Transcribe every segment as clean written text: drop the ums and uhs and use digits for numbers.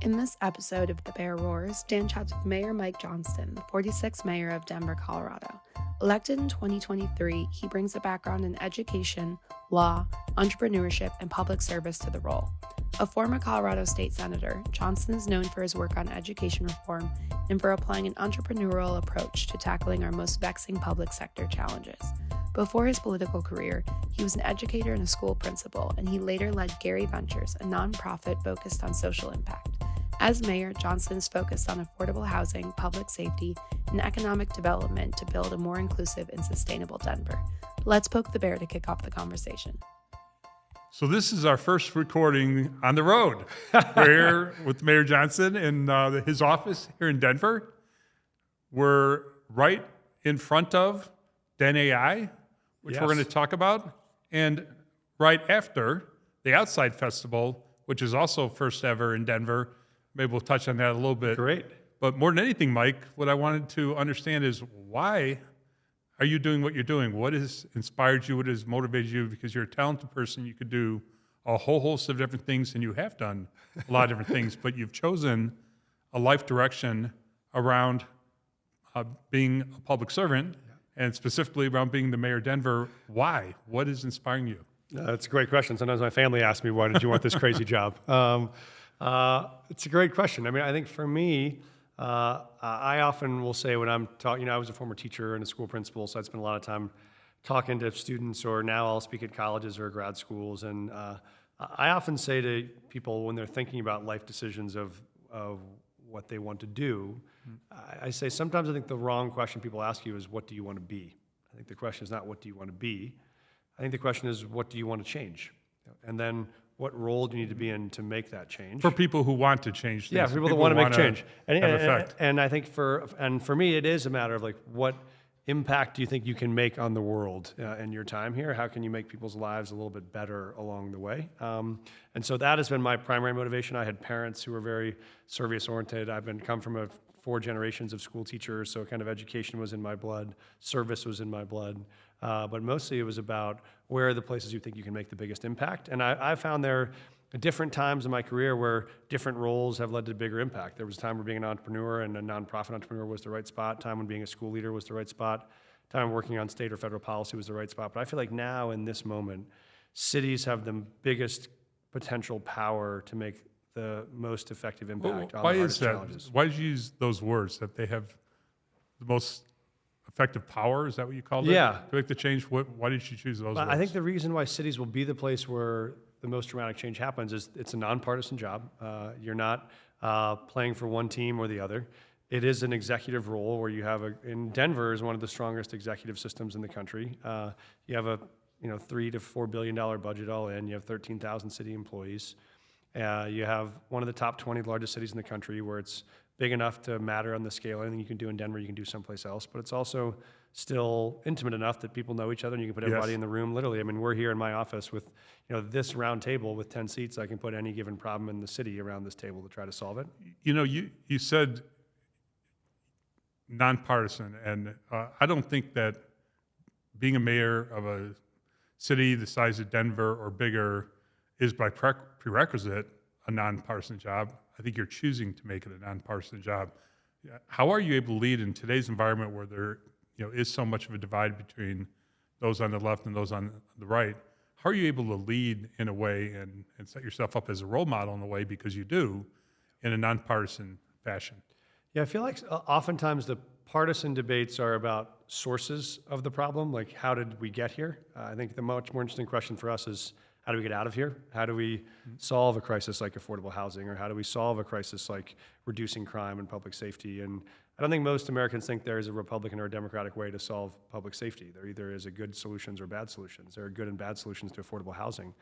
In this episode of The Bear Roars, Dan chats with Mayor Mike Johnston, the 46th mayor of Denver, Colorado. Elected in 2023, he brings a background in education, law, entrepreneurship, and public service to the role. A former Colorado state senator, Johnston is known for his work on education reform and for applying an entrepreneurial approach to tackling our most vexing public sector challenges. Before his political career, he was an educator and a school principal, and he later led Gary Ventures, a nonprofit focused on social impact. As mayor, Johnston is focused on affordable housing, public safety, and economic development to build a more inclusive and sustainable Denver. Let's poke the bear to kick off the conversation. So this is our first recording on the road. We're here with Mayor Johnston in his office here in Denver. We're right in front of Deni, which Yes. we're going to talk about, and right after the Outside Festival, which is also first ever in Denver. Maybe we'll touch on that a little bit. Great. But more than anything, Mike, what I wanted to understand is why are you doing what you're doing? What has inspired you? What has motivated you? Because you're a talented person. You could do a whole host of different things, and you have done a lot of different things, but you've chosen a life direction around being a public servant, and specifically around being the mayor of Denver. Why? What is inspiring you? That's a great question. Sometimes my family asks me, why did you want this crazy job? It's a great question. I mean, I think for me, I often will say when I'm talking, I was a former teacher and a school principal, so I'd spend a lot of time talking to students, or now I'll speak at colleges or grad schools. And I often say to people when they're thinking about life decisions of what they want to do, I say sometimes I think the wrong question people ask you is, what do you want to be? I think the question is not, what do you want to be? I think the question is, what do you want to change? And then what role do you need to be in to make that change? For people who want to change things. Yeah, for people that want to make change. Effect. And I think for me, it is a matter of like, what impact do you think you can make on the world in your time here? How can you make people's lives a little bit better along the way? And so that has been my primary motivation. I had parents who were very service-oriented. I've come from 4 generations of school teachers, so kind of education was in my blood, service was in my blood. But mostly it was about where are the places you think you can make the biggest impact. And I found there are different times in my career where different roles have led to bigger impact. There was a time where being an entrepreneur and a nonprofit entrepreneur was the right spot, time when being a school leader was the right spot, time working on state or federal policy was the right spot. But I feel like now in this moment, cities have the biggest potential power to make the most effective impact on the hardest challenges. Why did you use those words, that they have the most effective power? Is that what you called it? Yeah. To make the change? Why did you choose those words? I think the reason why cities will be the place where the most dramatic change happens is it's a nonpartisan job. You're not playing for one team or the other. It is an executive role where you have in Denver is one of the strongest executive systems in the country. You have a $3 to $4 billion budget all in. You have 13,000 city employees. You have one of the top 20 largest cities in the country where it's big enough to matter on the scale. Anything you can do in Denver, you can do someplace else. But it's also still intimate enough that people know each other and you can put everybody in the room. Literally, I mean, we're here in my office with this round table with 10 seats. I can put any given problem in the city around this table to try to solve it. You said nonpartisan, and I don't think that being a mayor of a city the size of Denver or bigger is by prerequisite a nonpartisan job. I think you're choosing to make it a nonpartisan job. How are you able to lead in today's environment where there is so much of a divide between those on the left and those on the right? How are you able to lead in a way and set yourself up as a role model in a way, because you do, in a nonpartisan fashion? Yeah, I feel like oftentimes the partisan debates are about sources of the problem, like how did we get here? I think the much more interesting question for us is, how do we get out of here? How do we solve a crisis like affordable housing, or how do we solve a crisis like reducing crime and public safety? And I don't think most Americans think there is a Republican or a Democratic way to solve public safety. There either is a good solutions or bad solutions. There are good and bad solutions to affordable housing.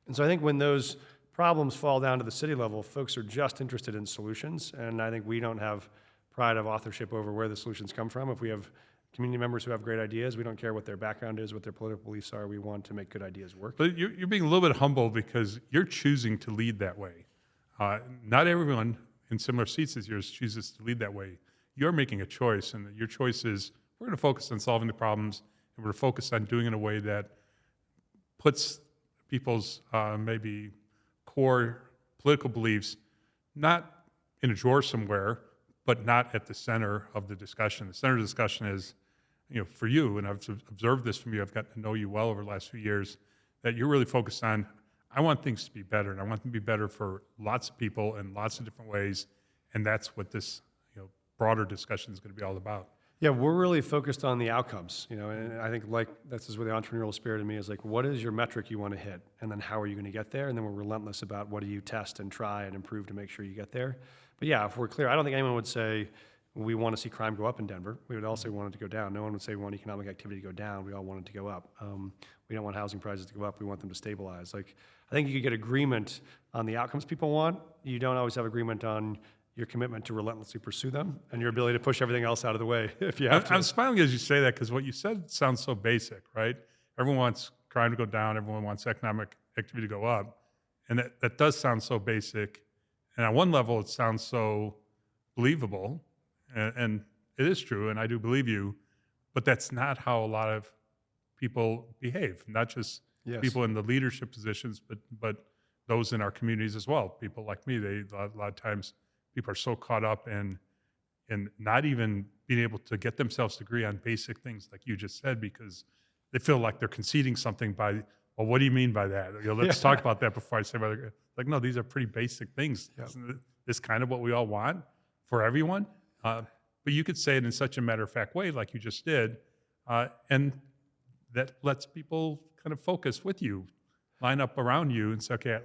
And so I think when those problems fall down to the city level, folks are just interested in solutions. And I think we don't have pride of authorship over where the solutions come from. If we have community members who have great ideas, we don't care what their background is, what their political beliefs are. We want to make good ideas work. But you're being a little bit humble because you're choosing to lead that way. Not everyone in similar seats as yours chooses to lead that way. You're making a choice, and your choice is, we're going to focus on solving the problems, and we're going to focus on doing it in a way that puts people's maybe core political beliefs not in a drawer somewhere, but not at the center of the discussion. The center of the discussion is, for you, and I've observed this from you, I've gotten to know you well over the last few years, that you're really focused on, I want things to be better, and I want them to be better for lots of people in lots of different ways, and that's what this broader discussion is going to be all about. Yeah, we're really focused on the outcomes, and I think this is where the entrepreneurial spirit in me is like, what is your metric you want to hit? And then how are you going to get there? And then we're relentless about what do you test and try and improve to make sure you get there. But yeah, if we're clear, I don't think anyone would say we want to see crime go up in Denver. We would all say we want it to go down. No one would say we want economic activity to go down. We all want it to go up. We don't want housing prices to go up. We want them to stabilize. Like, I think you could get agreement on the outcomes people want. You don't always have agreement on your commitment to relentlessly pursue them and your ability to push everything else out of the way if you have to. I'm smiling as you say that because what you said sounds so basic, right? Everyone wants crime to go down. Everyone wants economic activity to go up. And that does sound so basic. And on one level, it sounds so believable. And it is true, and I do believe you. But that's not how a lot of people behave, not just people in the leadership positions, but those in our communities as well. People like me, a lot of times, people are so caught up in not even being able to get themselves to agree on basic things like you just said because they feel like they're conceding something by, well, what do you mean by that? Let's talk about that before I say whether. Like, no, these are pretty basic things. Yep. Isn't this kind of what we all want for everyone? But you could say it in such a matter-of-fact way like you just did, and that lets people kind of focus with you, line up around you and say, okay,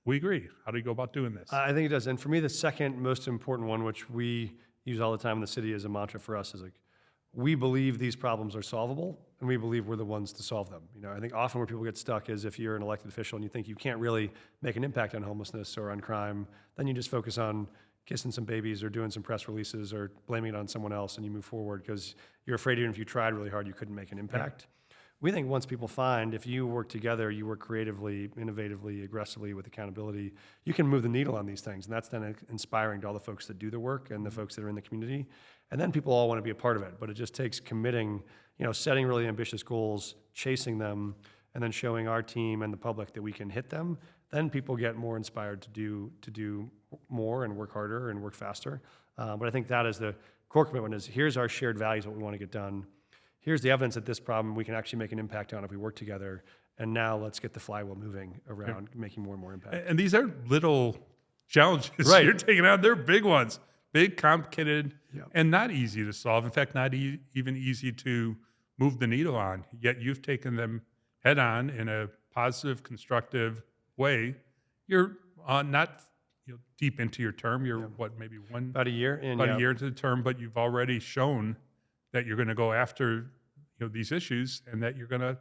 we agree. How do you go about doing this? I think it does. And for me, the second most important one, which we use all the time in the city as a mantra for us, is like, we believe these problems are solvable, and we believe we're the ones to solve them. I think often where people get stuck is if you're an elected official and you think you can't really make an impact on homelessness or on crime, then you just focus on kissing some babies or doing some press releases or blaming it on someone else, and you move forward because you're afraid even if you tried really hard, you couldn't make an impact. Yeah. We think once people find if you work together, you work creatively, innovatively, aggressively with accountability, you can move the needle on these things. And that's then inspiring to all the folks that do the work and the folks that are in the community. And then people all want to be a part of it. But it just takes committing, setting really ambitious goals, chasing them, and then showing our team and the public that we can hit them. Then people get more inspired to do more and work harder and work faster. But I think that is the core commitment is here's our shared values, what we want to get done. Here's the evidence that this problem we can actually make an impact on if we work together. And now let's get the flywheel moving around making more and more impact. And these are little challenges you're taking out. They're big ones, big, complicated, and not easy to solve. In fact, not even easy to move the needle on. Yet you've taken them head on in a positive, constructive way. You're not deep into your term. You're maybe about a year a year into the term, but you've already shown that you're going to go after these issues and that you're going to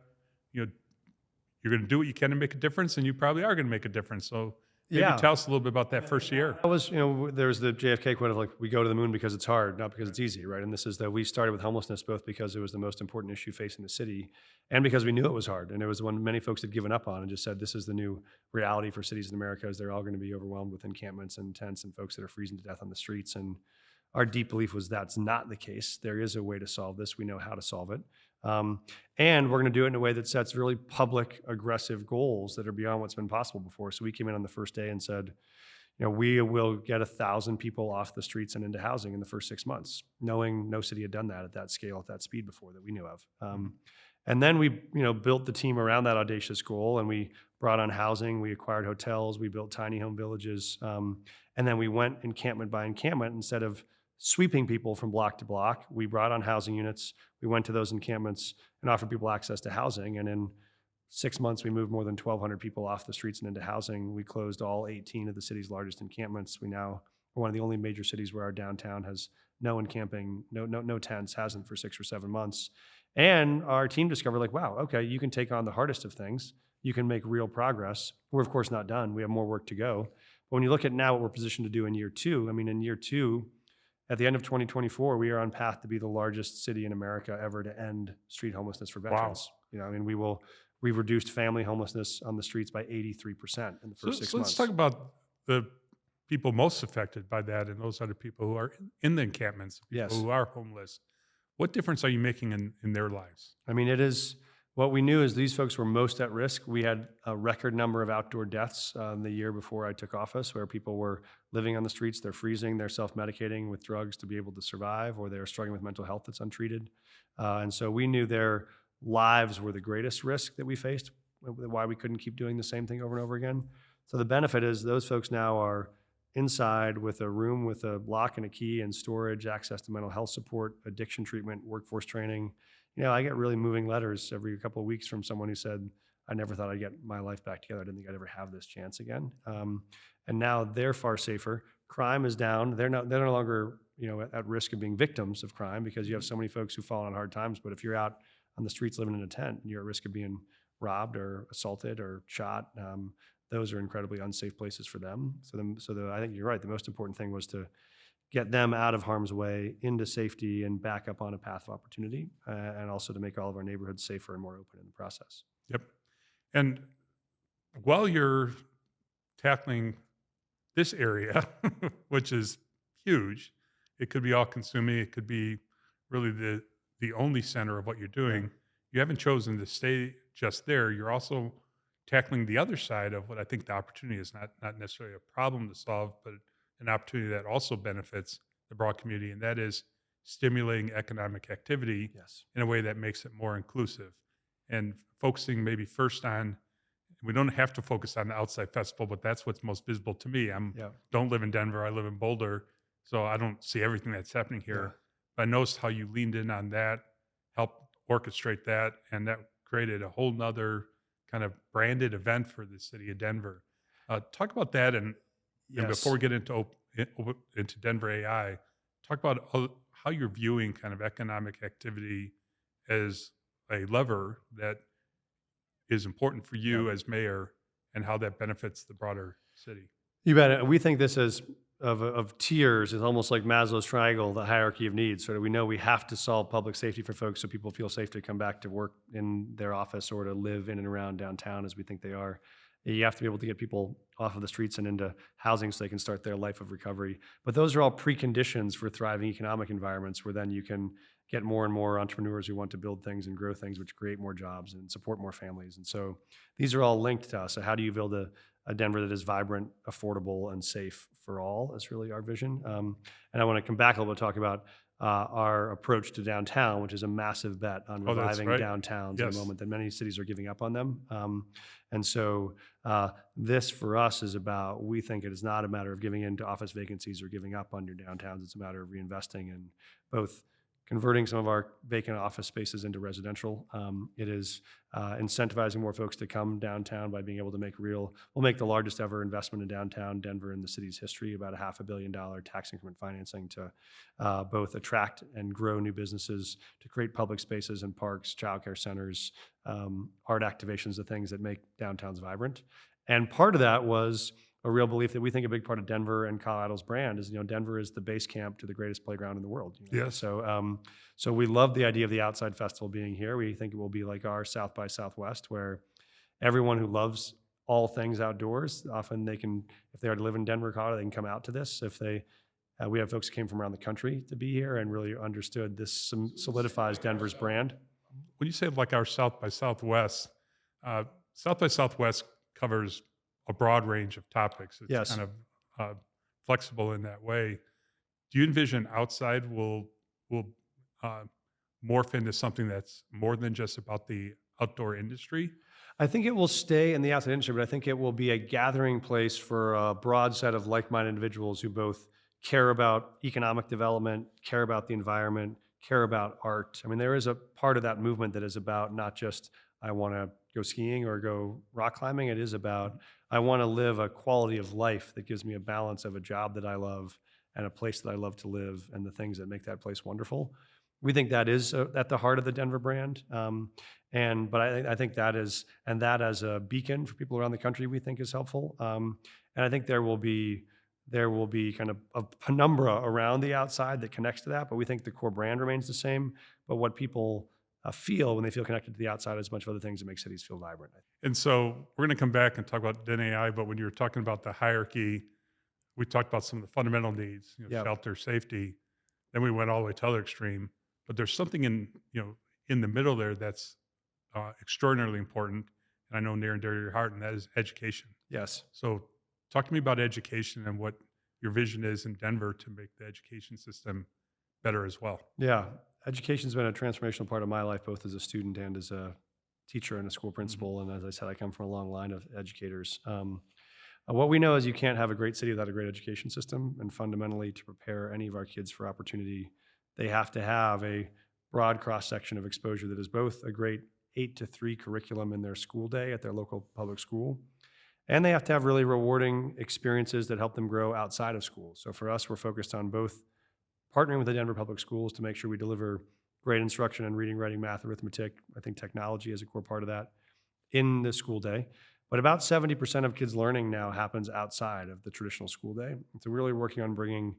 do what you can to make a difference, and you probably are going to make a difference. So maybe tell us a little bit about that first year. That was, there's the JFK quote of like, we go to the moon because it's hard, not because it's easy, right? And this is that we started with homelessness both because it was the most important issue facing the city and because we knew it was hard. And it was the one many folks had given up on and just said, this is the new reality for cities in America, is they're all going to be overwhelmed with encampments and tents and folks that are freezing to death on the streets. And our deep belief was that's not the case. There is a way to solve this. We know how to solve it. And we're going to do it in a way that sets really public, aggressive goals that are beyond what's been possible before. So we came in on the first day and said, we will get 1,000 people off the streets and into housing in the first 6 months, knowing no city had done that at that scale, at that speed before that we knew of. And then we, built the team around that audacious goal, and we brought on housing, we acquired hotels, we built tiny home villages, and then we went encampment by encampment. Instead of sweeping people from block to block, we brought on housing units. We went to those encampments and offered people access to housing. And in 6 months, we moved more than 1,200 people off the streets and into housing. We closed all 18 of the city's largest encampments. We now are one of the only major cities where our downtown has no encamping, no tents, hasn't for 6 or 7 months. And our team discovered, like, wow, okay, you can take on the hardest of things. You can make real progress. We're, of course, not done. We have more work to go. But when you look at now what we're positioned to do in year two, in year two, at the end of 2024, we are on path to be the largest city in America ever to end street homelessness for veterans. Wow. We've reduced family homelessness on the streets by 83% in the first 6 months. Let's talk about the people most affected by that, and those are the people who are in the encampments, people who are homeless. What difference are you making in their lives? What we knew is these folks were most at risk. We had a record number of outdoor deaths the year before I took office, where people were living on the streets, they're freezing, they're self-medicating with drugs to be able to survive, or they're struggling with mental health that's untreated. And so we knew their lives were the greatest risk that we faced, why we couldn't keep doing the same thing over and over again. So the benefit is those folks now are inside with a room with a lock and a key and storage, access to mental health support, addiction treatment, workforce training. I get really moving letters every couple of weeks from someone who said, I never thought I'd get my life back together. I didn't think I'd ever have this chance again. And now they're far safer. Crime is down. They're no longer, at risk of being victims of crime, because you have so many folks who fall on hard times. But if you're out on the streets living in a tent, you're at risk of being robbed or assaulted or shot. Those are incredibly unsafe places for them. I think you're right. The most important thing was to get them out of harm's way into safety and back up on a path of opportunity, and also to make all of our neighborhoods safer and more open in the process. Yep. And while you're tackling this area, which is huge, it could be all consuming, it could be really the only center of what you're doing. You haven't chosen to stay just there. You're also tackling the other side of what I think the opportunity is, not necessarily a problem to solve, but an opportunity that also benefits the broad community, and that is stimulating economic activity in a way that makes it more inclusive. And focusing maybe first on, we don't have to focus on the outside festival, but that's what's most visible to me. Don't live in Denver, I live in Boulder, so I don't see everything that's happening here. But I noticed how you leaned in on that, helped orchestrate that, and that created a whole nother kind of branded event for the city of Denver. Talk about that, and before we get into Denver AI, talk about how you're viewing kind of economic activity as a lever that is important for you as mayor, and how that benefits the broader city. You bet. We think this is of tiers is almost like Maslow's triangle, the hierarchy of needs. So we know we have to solve public safety for folks so people feel safe to come back to work in their office or to live in and around downtown as we think they are. You have to be able to get people off of the streets and into housing so they can start their life of recovery. But those are all preconditions for thriving economic environments, where then you can get more and more entrepreneurs who want to build things and grow things, which create more jobs and support more families. And so these are all linked to us. So how do you build a Denver that is vibrant, affordable, and safe for all? That's really our vision. And I want to come back a little bit, talk about our approach to downtown, which is a massive bet on reviving downtowns in a moment that many cities are giving up on them. And so this for us is about, we think it is not a matter of giving in to office vacancies or giving up on your downtowns. It's a matter of reinvesting in both converting some of our vacant office spaces into residential. It is incentivizing more folks to come downtown by being able to we'll make the largest ever investment in downtown Denver in the city's history, about a $500 million tax increment financing to both attract and grow new businesses, to create public spaces and parks, childcare centers, art activations, the things that make downtowns vibrant. And part of that was a real belief that we think a big part of Denver and Colorado's brand is, Denver is the base camp to the greatest playground in the world. Yes. So we love the idea of the Outside Festival being here. We think it will be like our South by Southwest, where everyone who loves all things outdoors, often they can, if they are to live in Denver, Colorado, they can come out to this. We have folks who came from around the country to be here and really understood this solidifies Denver's brand. When you say like our South by Southwest covers a broad range of topics. It's kind of flexible in that way. Do you envision Outside will morph into something that's more than just about the outdoor industry? I think it will stay in the outside industry, but I think it will be a gathering place for a broad set of like-minded individuals who both care about economic development, care about the environment, care about art. I mean, there is a part of that movement that is about not just, I want to go skiing or go rock climbing. It is about, I want to live a quality of life that gives me a balance of a job that I love and a place that I love to live and the things that make that place wonderful. We think that is at the heart of the Denver brand. But I think that is, and that as a beacon for people around the country, we think is helpful. And I think there will be kind of a penumbra around the outside that connects to that, but we think the core brand remains the same. But what people feel when they feel connected to the outside is a bunch of other things that make cities feel vibrant. And so we're going to come back and talk about Deni AI, but when you were talking about the hierarchy, we talked about some of the fundamental needs, shelter, safety. Then we went all the way to the other extreme. But there's something in the middle there that's extraordinarily important, and I know near and dear to your heart, and that is education. Yes. So talk to me about education and what your vision is in Denver to make the education system better as well. Yeah. Education's been a transformational part of my life, both as a student and as a teacher and a school principal. And as I said, I come from a long line of educators. What we know is you can't have a great city without a great education system. And fundamentally, to prepare any of our kids for opportunity, they have to have a broad cross-section of exposure that is both a great 8 to 3 curriculum in their school day at their local public school, and they have to have really rewarding experiences that help them grow outside of school. So for us, we're focused on both partnering with the Denver Public Schools to make sure we deliver great instruction in reading, writing, math, arithmetic. I think technology is a core part of that in the school day. But about 70% of kids' learning now happens outside of the traditional school day. And so we're really working on bringing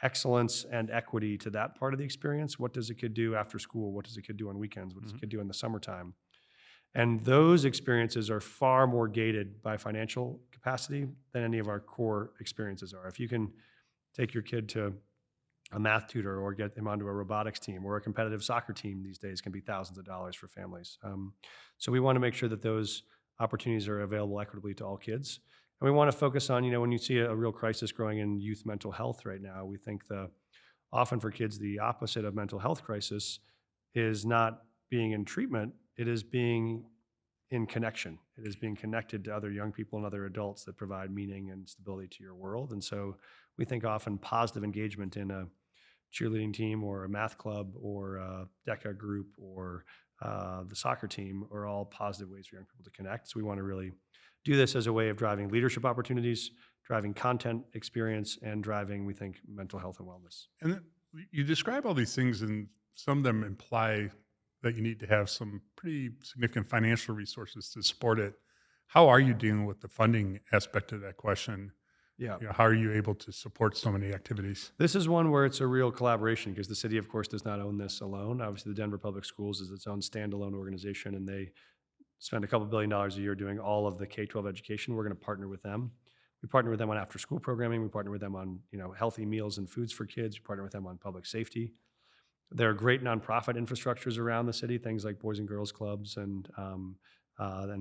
excellence and equity to that part of the experience. What does a kid do after school? What does a kid do on weekends? What does a kid do in the summertime? And those experiences are far more gated by financial capacity than any of our core experiences are. If you can take your kid to a math tutor or get them onto a robotics team or a competitive soccer team these days can be thousands of dollars for families. So we want to make sure that those opportunities are available equitably to all kids. And we want to focus on, when you see a real crisis growing in youth mental health right now, we think often for kids, the opposite of mental health crisis is not being in treatment, it is being in connection. It is being connected to other young people and other adults that provide meaning and stability to your world. And so we think often positive engagement in a cheerleading team or a math club or a DECA group or the soccer team are all positive ways for young people to connect. So we want to really do this as a way of driving leadership opportunities, driving content experience, and driving, we think, mental health and wellness. And then you describe all these things, and some of them imply that you need to have some pretty significant financial resources to support it. How are you dealing with the funding aspect of that question? Yeah. How are you able to support so many activities? This is one where it's a real collaboration because the city, of course, does not own this alone. Obviously, the Denver Public Schools is its own standalone organization, and they spend a couple $2 billion a year doing all of the K-12 education. We're going to partner with them. We partner with them on after-school programming. We partner with them on healthy meals and foods for kids. We partner with them on public safety. There are great nonprofit infrastructures around the city, things like Boys and Girls Clubs and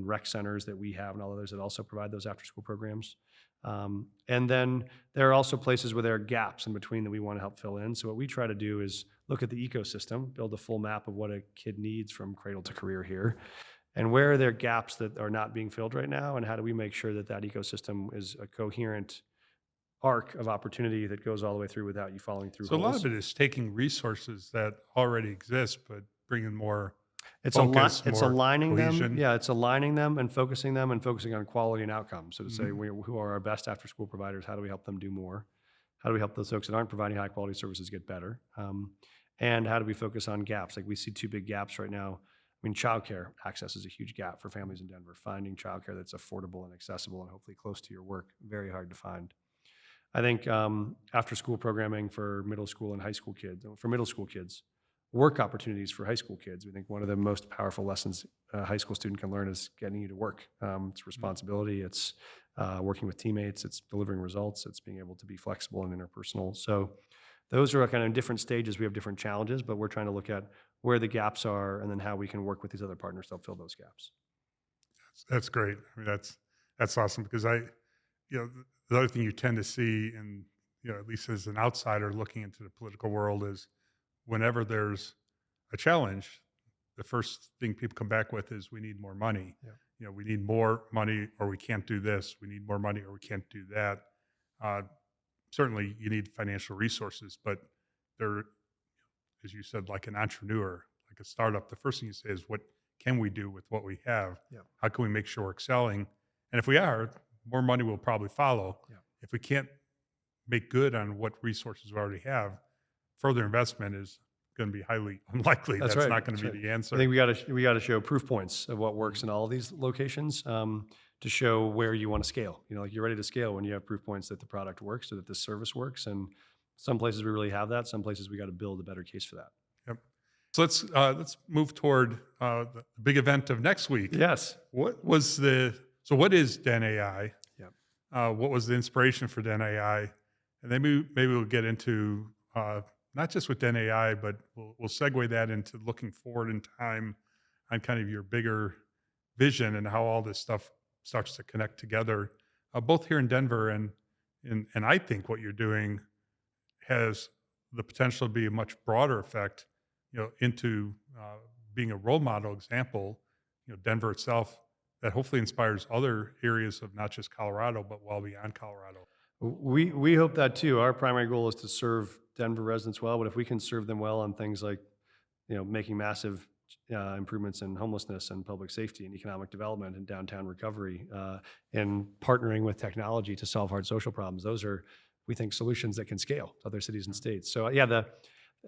rec centers that we have and all others that also provide those after-school programs. And then there are also places where there are gaps in between that we want to help fill in. So what we try to do is look at the ecosystem, build a full map of what a kid needs from cradle to career here, and where are there gaps that are not being filled right now, and how do we make sure that that ecosystem is a coherent arc of opportunity that goes all the way through without you falling through So a lot holes. of it is taking resources that already exist, but bringing more It's focus, it's more aligning them. cohesion. Yeah, it's aligning them and focusing on quality and outcomes. So to say, who are our best after school providers? How do we help them do more? How do we help those folks that aren't providing high quality services get better? And how do we focus on gaps? Like we see 2 big gaps right now. I mean, childcare access is a huge gap for families in Denver. Finding childcare that's affordable and accessible and hopefully close to your work, very hard to find. I think after school programming for middle school and high school kids, work opportunities for high school kids. We think one of the most powerful lessons a high school student can learn is getting you to work. It's responsibility, it's working with teammates, it's delivering results, it's being able to be flexible and interpersonal. So those are kind of different stages. We have different challenges, but we're trying to look at where the gaps are and then how we can work with these other partners to help fill those gaps. That's great. I mean, that's awesome because the other thing you tend to see, and at least as an outsider looking into the political world, is whenever there's a challenge, the first thing people come back with is we need more money. Yeah. We need more money, or we can't do this. We need more money, or we can't do that. Certainly, you need financial resources, but there, as you said, like an entrepreneur, like a startup, the first thing you say is, what can we do with what we have? Yeah. How can we make sure we're excelling? And if we are, more money will probably follow. Yeah. If we can't make good on what resources we already have, further investment is going to be highly unlikely. That's right. not going to That's be right. the answer. I think we got to show proof points of what works in all of these locations to show where you want to scale. Like you're ready to scale when you have proof points that the product works or that the service works. And some places we really have that. Some places we got to build a better case for that. Yep. So let's move toward the big event of next week. Yes. What is Deni? Yep. What was the inspiration for Deni? And then maybe we'll get into not just with Deni, but we'll segue that into looking forward in time on kind of your bigger vision and how all this stuff starts to connect together, both here in Denver and I think what you're doing has the potential to be a much broader effect, into being a role model example, Denver itself, that hopefully inspires other areas of not just Colorado, but well beyond Colorado. We hope that too. Our primary goal is to serve Denver residents well, but if we can serve them well on things like, making massive improvements in homelessness and public safety and economic development and downtown recovery, and partnering with technology to solve hard social problems, those are, we think, solutions that can scale to other cities and states. So yeah, the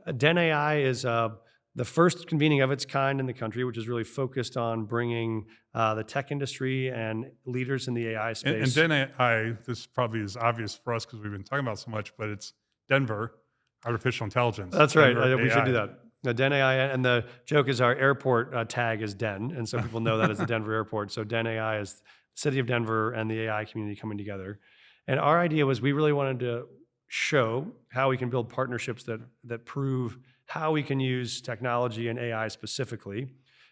Deni is the first convening of its kind in the country, which is really focused on bringing the tech industry and leaders in the AI space. And Deni, this probably is obvious for us because we've been talking about it so much, but it's Denver Artificial Intelligence. That's right. Denver We AI. should do that. Deni, and the joke is our airport tag is Den, and so people know that as the Denver airport. So Deni is the city of Denver and the AI community coming together. And our idea was we really wanted to show how we can build partnerships that prove how we can use technology and AI specifically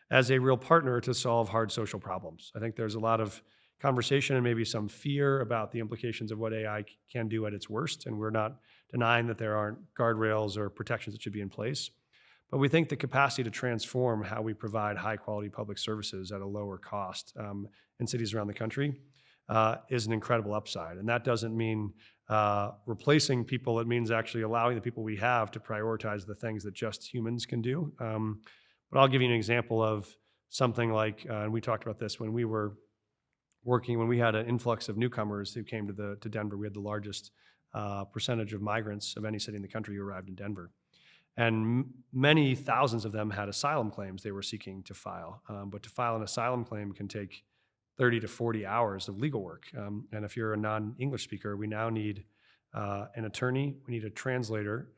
as a real partner to solve hard social problems. I think there's a lot of conversation and maybe some fear about the implications of what AI can do at its worst, and we're not denying that there aren't guardrails or protections that should be in place. But we think the capacity to transform how we provide high-quality public services at a lower cost in cities around the country is an incredible upside. And that doesn't mean replacing people. It means actually allowing the people we have to prioritize the things that just humans can do. But I'll give you an example of something like, and we talked about this when we were working, when we had an influx of newcomers who came to Denver. We had the largest percentage of migrants of any city in the country who arrived in Denver. And many thousands of them had asylum claims they were seeking to file. But to file an asylum claim can take 30 to 40 hours of legal work. And if you're a non-English speaker, we now need an attorney, we need a translator,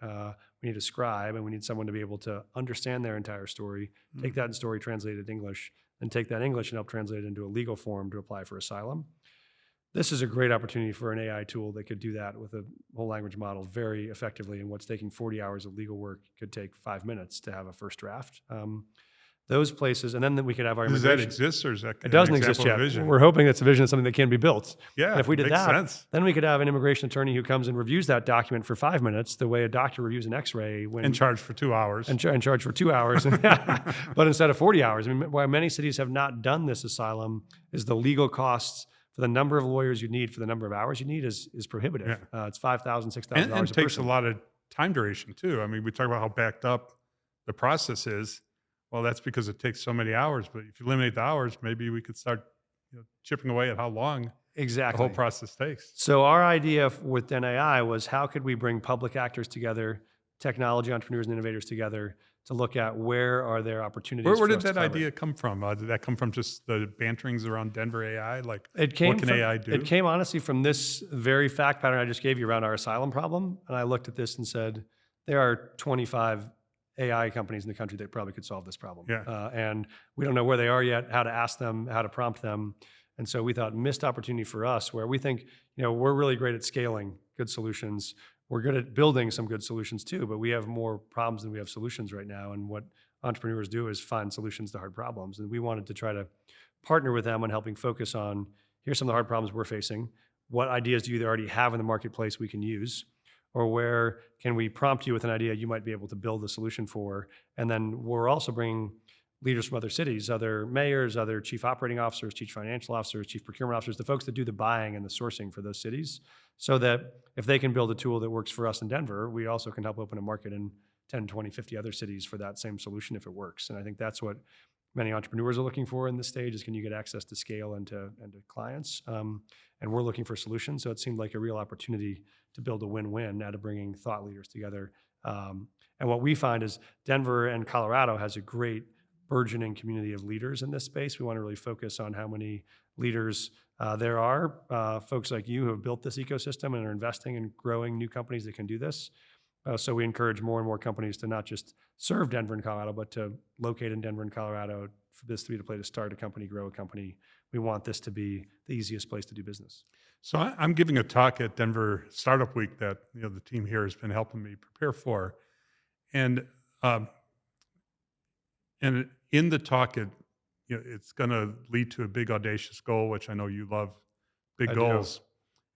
we need a scribe, and we need someone to be able to understand their entire story, take that story, translate it to English, and take that English and help translate it into a legal form to apply for asylum. This is a great opportunity for an AI tool that could do that with a whole language model very effectively. And what's taking 40 hours of legal work could take 5 minutes to have a first draft. Those places, and then we could have our Does immigration. that exist, or is that It doesn't exist yet. We're hoping it's a vision of something that can be built. Yeah, And if we did makes that, sense. then we could have an immigration attorney who comes and reviews that document for 5 minutes, the way a doctor reviews an X-ray, when In charge for 2 hours. and charge for 2 hours, but instead of 40 hours. I mean, why many cities have not done this asylum is the legal costs for the number of lawyers you need for the number of hours you need is prohibitive. It's $5,000, $6,000 and a takes person. a lot of time duration too. I mean, we talk about how backed up the process is. Well, that's because it takes so many hours. But if you eliminate the hours, maybe we could start chipping away at how long Exactly. the whole process takes. So our idea with DenAI was how could we bring public actors together, technology entrepreneurs and innovators together to look at where are there opportunities. Where for did us to that collaborate. idea come from? Did that come from just the banterings around Denver AI? Like, It came what can from, AI do? It came honestly from this very fact pattern I just gave you around our asylum problem. And I looked at this and said, there are 25 AI companies in the country that probably could solve this problem. Yeah. And we don't know where they are yet, how to ask them, how to prompt them. And so we thought missed opportunity for us where we think, we're really great at scaling good solutions. We're good at building some good solutions too, but we have more problems than we have solutions right now. And what entrepreneurs do is find solutions to hard problems. And we wanted to try to partner with them on helping focus on, here's some of the hard problems we're facing. What ideas do you already have in the marketplace we can use? Or where can we prompt you with an idea you might be able to build a solution for? And then we're also bringing leaders from other cities, other mayors, other chief operating officers, chief financial officers, chief procurement officers, the folks that do the buying and the sourcing for those cities, so that if they can build a tool that works for us in Denver, we also can help open a market in 10, 20, 50 other cities for that same solution if it works. And I think that's what many entrepreneurs are looking for in this stage is, can you get access to scale and to clients? And we're looking for solutions. So it seemed like a real opportunity to build a win-win out of bringing thought leaders together. And what we find is Denver and Colorado has a great burgeoning community of leaders in this space. We want to really focus on how many leaders there are, folks like you who have built this ecosystem and are investing in growing new companies that can do this. So we encourage more and more companies to not just serve Denver and Colorado, but to locate in Denver and Colorado, for this to be the place to start a company, grow a company. We want this to be the easiest place to do business. So I'm giving a talk at Denver Startup Week that the team here has been helping me prepare for, and in the talk it's going to lead to a big audacious goal, which I know you love big I do. goals.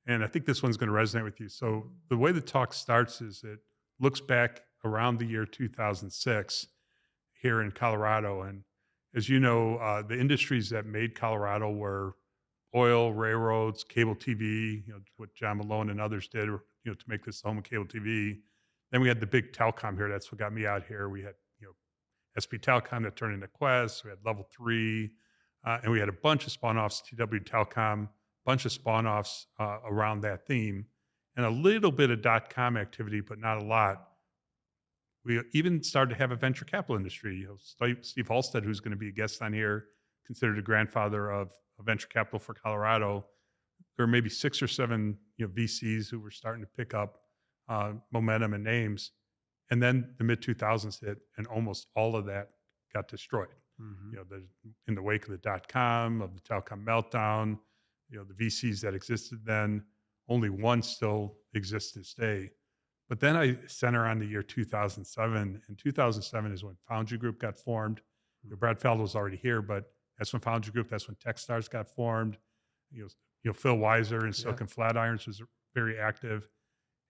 And I think this one's going to resonate with you. So the way the talk starts is it looks back around the year 2006 here in Colorado. And as you know, the industries that made Colorado were oil, railroads, cable TV, what John Malone and others did, to make this the home of cable TV. Then we had the big telecom here. That's what got me out here. We had, SP Telecom that turned into Quest. We had Level 3, and we had a bunch of spawn-offs, TW Telecom, bunch of spawn-offs around that theme, and a little bit of dot-com activity, but not a lot. We even started to have a venture capital industry. Steve Halstead, who's going to be a guest on here, considered a grandfather of venture capital for Colorado. There were maybe 6 or 7 VCs who were starting to pick up momentum and names. And then the mid-2000s hit, and almost all of that got destroyed. In the wake of the dot-com, of the telecom meltdown, the VCs that existed then, only one still exists to this day. But then I center on the year 2007, and 2007 is when Foundry Group got formed. Brad Feld was already here, but that's when Foundry Group, that's when Techstars got formed. Phil Weiser and Silicon Flatirons was very active.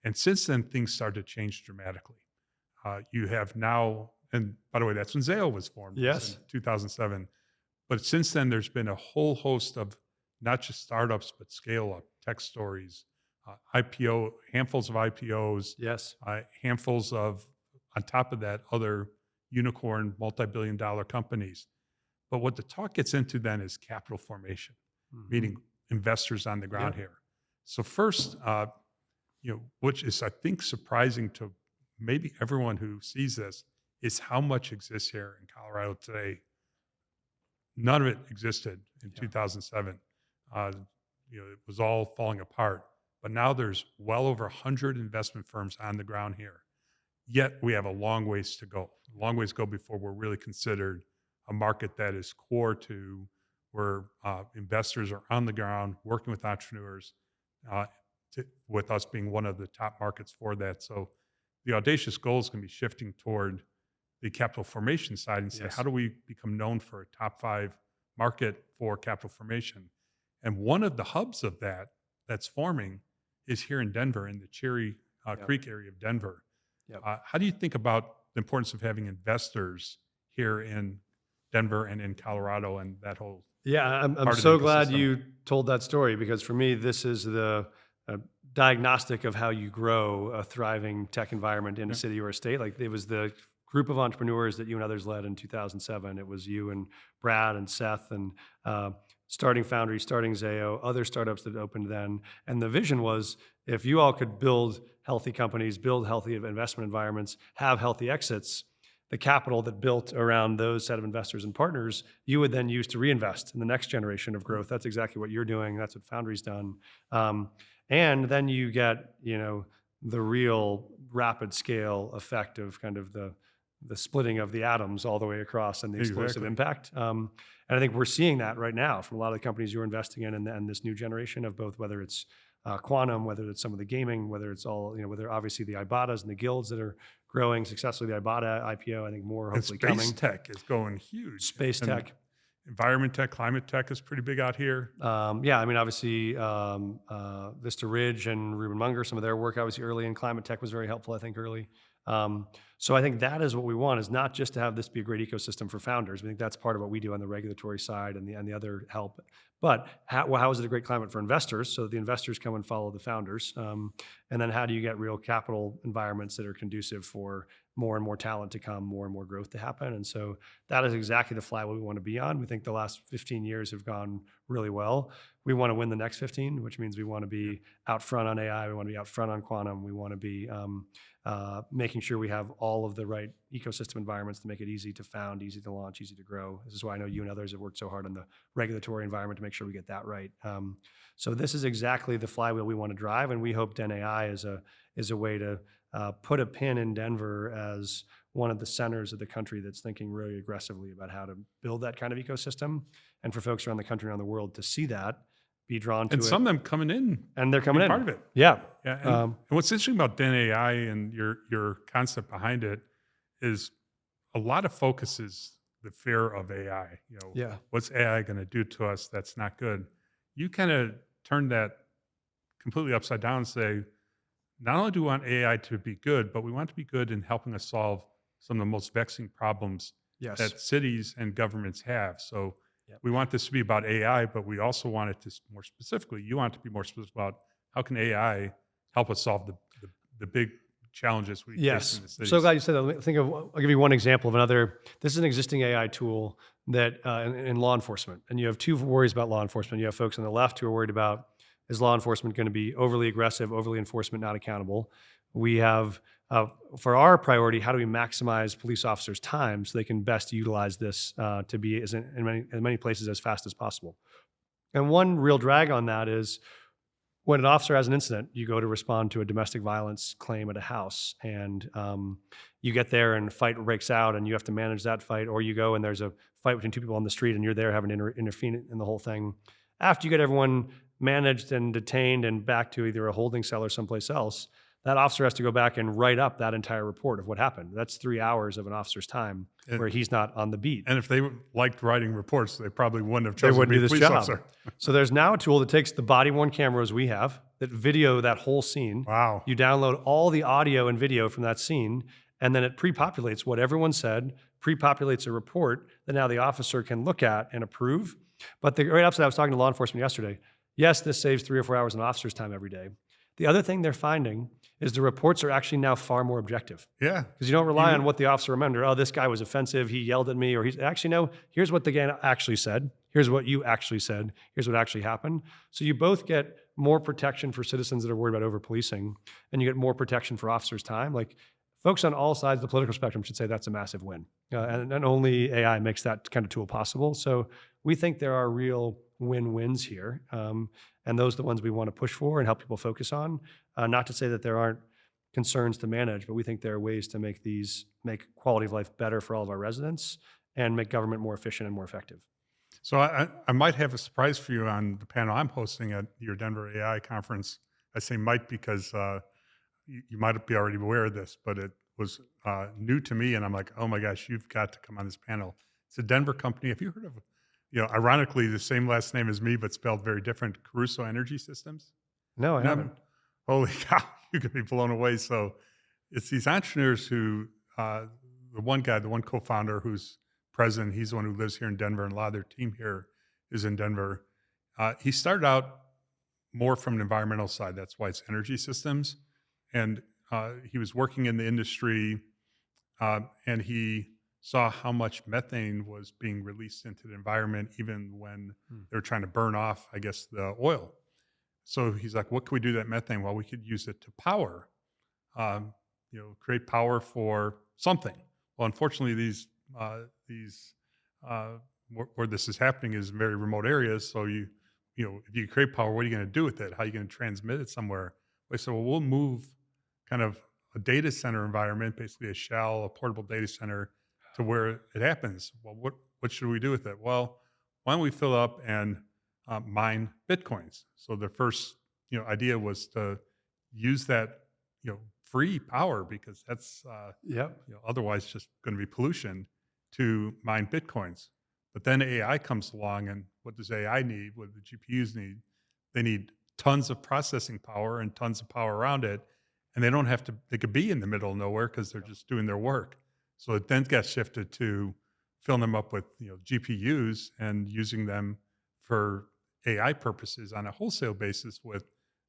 And since then, things started to change dramatically. You have now, and by the way, that's when Zayo was formed. Yes. In 2007. But since then, there's been a whole host of not just startups, but scale up, tech stories, IPO, handfuls of IPOs, Yes. handfuls of, on top of that, other unicorn, multi-billion-dollar companies. But what the talk gets into then is capital formation, meaning investors on the ground here. So first, which is, I think, surprising to maybe everyone who sees this, is how much exists here in Colorado today. None of it existed in 2007. It was all falling apart. But now there's well over 100 investment firms on the ground here. Yet we have a long ways to go. A long ways to go before we're really considered a market that is core to where investors are on the ground working with entrepreneurs, with us being one of the top markets for that. So the audacious goal is going to be shifting toward the capital formation side and say, how do we become known for a top 5 market for capital formation? And one of the hubs of that that's forming is here in Denver, in the Cherry Creek area of Denver. How do you think about the importance of having investors here in Denver and in Colorado and that whole I'm so glad you told that story, because for me, this is the diagnostic of how you grow a thriving tech environment in a city or a state. Like, it was the group of entrepreneurs that you and others led in 2007. It was you and Brad and Seth and starting Foundry, starting Zayo, other startups that opened then. And the vision was, if you all could build healthy companies, build healthy investment environments, have healthy exits, the capital that built around those set of investors and partners, you would then use to reinvest in the next generation of growth. That's exactly what you're doing. That's what Foundry's done. And then you get, the real rapid scale effect of kind of the splitting of the atoms all the way across and the explosive impact. And I think we're seeing that right now from a lot of the companies you're investing in, and this new generation of both, whether it's quantum, whether it's some of the gaming, whether it's all, whether obviously the Ibadas and the guilds that are growing successfully, the Ibada IPO, I think more hopefully and coming. Space tech is going huge. Space And tech. environment tech, climate tech is pretty big out here. Obviously Vista Ridge and Ruben Munger, some of their work obviously early in climate tech was very helpful, I think, early. So I think that is what we want, is not just to have this be a great ecosystem for founders. I think that's part of what we do on the regulatory side and the other help. But how is it a great climate for investors, so that the investors come and follow the founders? And then how do you get real capital environments that are conducive for more and more talent to come, more and more growth to happen? And so that is exactly the flywheel we want to be on. We think the last 15 years have gone really well. We want to win the next 15, which means we want to be out front on AI. We want to be out front on quantum. We want to be making sure we have all of the right ecosystem environments to make it easy to found, easy to launch, easy to grow. This is why I know you and others have worked so hard on the regulatory environment to make sure we get that right. So this is exactly the flywheel we want to drive, and we hope Deni AI is a way to put a pin in Denver as one of the centers of the country that's thinking really aggressively about how to build that kind of ecosystem, and for folks around the country, around the world, to see that, be drawn to it. And some of them coming in. And they're coming in. Part of it. Yeah. And what's interesting about Deni AI and your concept behind it is a lot of focus is the fear of AI. Yeah. What's AI going to do to us that's not good? You kind of turn that completely upside down and say, not only do we want AI to be good, but we want it to be good in helping us solve some of the most vexing problems Yes. that cities and governments have. So Yep. we want this to be about AI, but we also want it to more specifically, you want it to be more specific about how can AI help us solve the big challenges we face Yes. in the cities. So glad you said that. Let me think of, I'll give you one example of another. This is an existing AI tool that in law enforcement. And you have two worries about law enforcement. You have folks on the left who are worried about, is law enforcement going to be overly aggressive, overly enforcement, not accountable? We have, for our priority, how do we maximize police officers' time so they can best utilize this to be in many places as fast as possible? And one real drag on that is when an officer has an incident, you go to respond to a domestic violence claim at a house, and you get there and a fight breaks out and you have to manage that fight, or you go and there's a fight between two people on the street and you're there having to intervene in the whole thing. After you get everyone managed and detained and back to either a holding cell or someplace else, that officer has to go back and write up that entire report of what happened. That's 3 hours of an officer's time where he's not on the beat. And if they liked writing reports, they probably wouldn't have chosen to be a this police job. officer. So there's now a tool that takes the body-worn cameras we have that video that whole scene. Wow. You download all the audio and video from that scene, and then it pre-populates what everyone said, pre-populates a report that now the officer can look at and approve. But the great upside, I was talking to law enforcement yesterday. Yes, this saves 3 or 4 hours in an officer's time every day. The other thing they're finding is the reports are actually now far more objective. Yeah. Because you don't rely on what the officer remembered. Oh, this guy was offensive. He yelled at me, or he's actually, no, here's what the guy actually said. Here's what you actually said. Here's what actually happened. So you both get more protection for citizens that are worried about over-policing, and you get more protection for officers' time. Like, folks on all sides of the political spectrum should say that's a massive win. And only AI makes that kind of tool possible. So we think there are real win-wins here. And those are the ones we want to push for and help people focus on. Not to say that there aren't concerns to manage, but we think there are ways to make quality of life better for all of our residents and make government more efficient and more effective. So I might have a surprise for you on the panel I'm hosting at your Denver AI conference. I say might because you might be already aware of this, but it was new to me, and I'm like, oh my gosh, you've got to come on this panel. It's a Denver company. Have you heard of, ironically, the same last name as me, but spelled very different, Caruso Energy Systems? No, I haven't. Holy cow, you could be blown away. So it's these entrepreneurs who, the one co-founder who's president, he's the one who lives here in Denver, and a lot of their team here is in Denver. He started out more from an environmental side. That's why it's energy systems. And he was working in the industry, and he saw how much methane was being released into the environment, even when they were trying to burn off, I guess, the oil. So he's like, what can we do to that methane? Well, we could use it to power, create power for something. Well, unfortunately, these where this is happening is very remote areas. So if you create power, what are you going to do with it? How are you going to transmit it somewhere? They said, well, we'll move kind of a data center environment, basically a shell, a portable data center, to where it happens. Well, what should we do with it? Well, why don't we fill up and mine Bitcoins? So the first idea was to use that free power, because that's otherwise just going to be pollution, to mine Bitcoins. But then AI comes along, and what does AI need? What do the GPUs need? They need tons of processing power and tons of power around it, and they don't have to. They could be in the middle of nowhere because they're just doing their work. So it then got shifted to filling them up with GPUs and using them for AI purposes on a wholesale basis with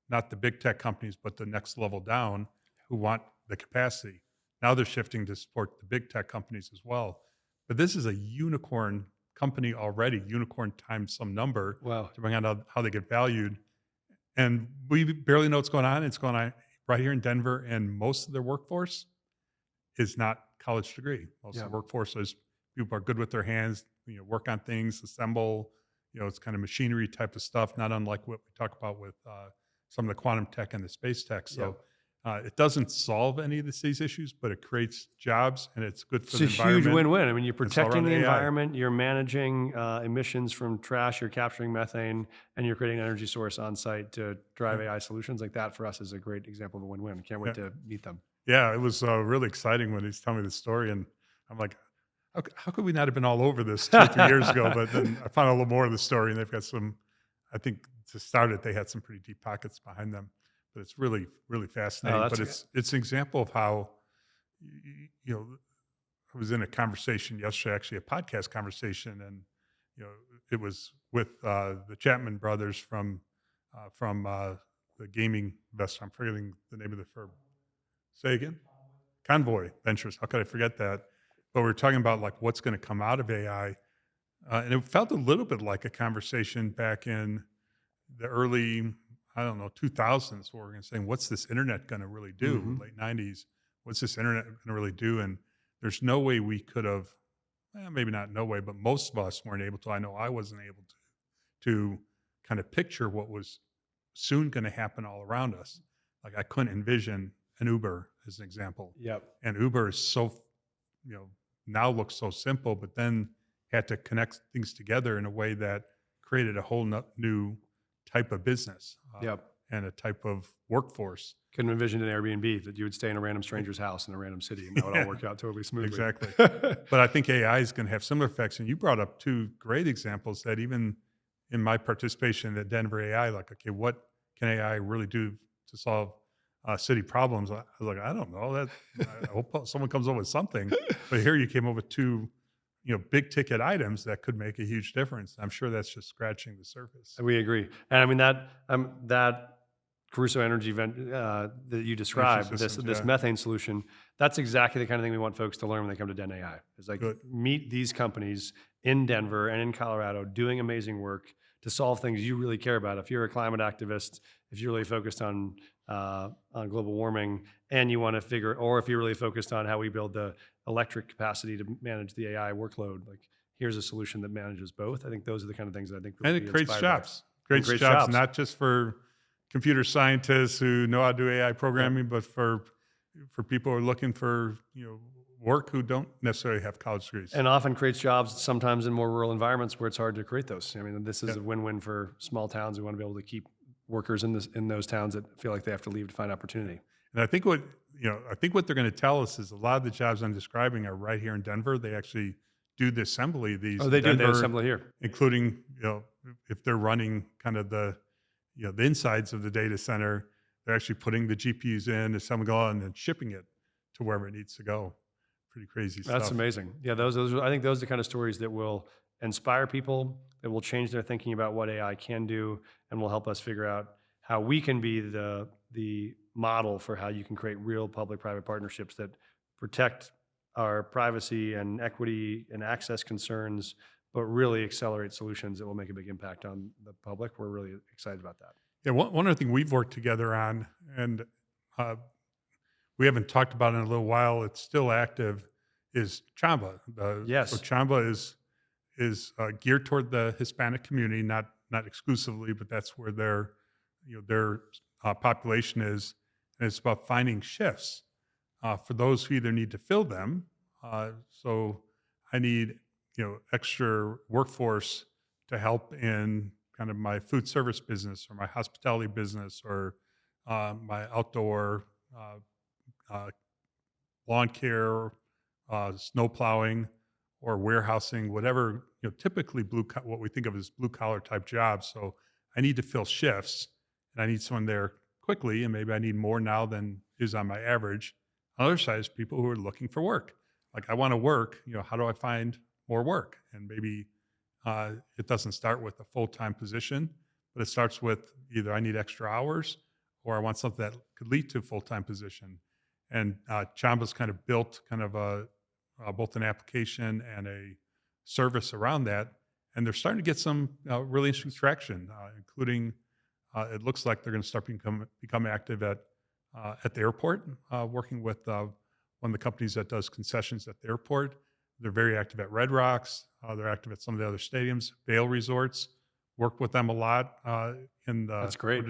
not the big tech companies, but the next level down who want the capacity. Now they're shifting to support the big tech companies as well. But this is a unicorn company already, unicorn times some number. Wow. To bring out how they get valued. And we barely know what's going on. It's going on right here in Denver, and most of their workforce is not college degree. Most of the workforce is people are good with their hands, work on things, assemble, it's kind of machinery type of stuff, not unlike what we talk about with some of the quantum tech and the space tech. So it doesn't solve any of these issues, but it creates jobs, and it's good for the environment. It's a huge win-win. I mean, you're protecting the AI. environment, you're managing emissions from trash, you're capturing methane, and you're creating an energy source on site to drive AI solutions. Like that for us is a great example of a win-win. Can't wait to meet them. Yeah, it was really exciting when he's telling me the story, and I'm like, how could we not have been all over this 2 or 3 years ago? But then I found out a little more of the story, and they've got some. I think to start it, they had some pretty deep pockets behind them. But it's really, really fascinating. that's But it's an example of how, you know, I was in a conversation yesterday, actually a podcast conversation, and it was with the Chapman brothers from the gaming investor. I'm forgetting the name of the firm. Say again? Convoy Ventures. How could I forget that? But we were talking about like what's going to come out of AI, and it felt a little bit like a conversation back in the early, I don't know, 2000s, where we're going to say, what's this internet going to really do? Mhm. Late 90s, what's this internet going to really do? And there's no way we could have, maybe not no way, but most of us weren't able to. I know I wasn't able to kind of picture what was soon going to happen all around us. Like I couldn't envision an Uber as an example. Yep. And Uber is so, now looks so simple, but then had to connect things together in a way that created a whole new type of business Yep. and a type of workforce. Couldn't envision an Airbnb that you would stay in a random stranger's house in a random city and that would all work out totally smoothly. Exactly. But I think AI is going to have similar effects. And you brought up two great examples that even in my participation at Denver AI, like, okay, what can AI really do to solve city problems? I was like, I don't know. I hope someone comes up with something. But here you came up with two, big ticket items that could make a huge difference. I'm sure that's just scratching the surface. We agree. And I mean, that Caruso energy event that you described, this methane solution, that's exactly the kind of thing we want folks to learn when they come to Deni AI. It's like, meet these companies in Denver and in Colorado doing amazing work to solve things you really care about. If you're a climate activist, if you're really focused on global warming, and you want to figure, or if you're really focused on how we build the electric capacity to manage the AI workload, like here's a solution that manages both. I think those are the kind of things that I think. And it creates jobs. Creates jobs, not just for computer scientists who know how to do AI programming, but for people who are looking for work who don't necessarily have college degrees. And often creates jobs sometimes in more rural environments where it's hard to create those. I mean, this is a win-win for small towns who want to be able to keep workers in those towns that feel like they have to leave to find opportunity. And I think what they're going to tell us is a lot of the jobs I'm describing are right here in Denver. They actually do the assembly of these. Oh, they Denver, do the assembly here, including if they're running kind of the insides of the data center, they're actually putting the GPUs in, assembling all, and then shipping it to wherever it needs to go. Pretty crazy stuff. That's amazing. Yeah, I think those are the kind of stories that will inspire people, that will change their thinking about what AI can do, and will help us figure out how we can be the model for how you can create real public-private partnerships that protect our privacy and equity and access concerns, but really accelerate solutions that will make a big impact on the public. We're really excited about that. Yeah, one other thing we've worked together on, and we haven't talked about it in a little while, it's still active, is Chamba. Yes. So Chamba is geared toward the Hispanic community, not exclusively, but that's where their population is. And it's about finding shifts for those who either need to fill them. So I need extra workforce to help in kind of my food service business or my hospitality business or my outdoor lawn care, snow plowing, or warehousing, whatever, typically what we think of as blue collar type jobs. So I need to fill shifts, and I need someone there quickly, and maybe I need more now than is on my average. On the other side is people who are looking for work. Like, I want to work, how do I find more work? And maybe it doesn't start with a full-time position, but it starts with either I need extra hours or I want something that could lead to a full-time position. And Chamba's kind of built kind of both an application and a service around that. And they're starting to get some really interesting traction, including it looks like they're going to start become active at the airport, working with one of the companies that does concessions at the airport. They're very active at Red Rocks. They're active at some of the other stadiums, Vail Resorts. Worked with them a lot That's great.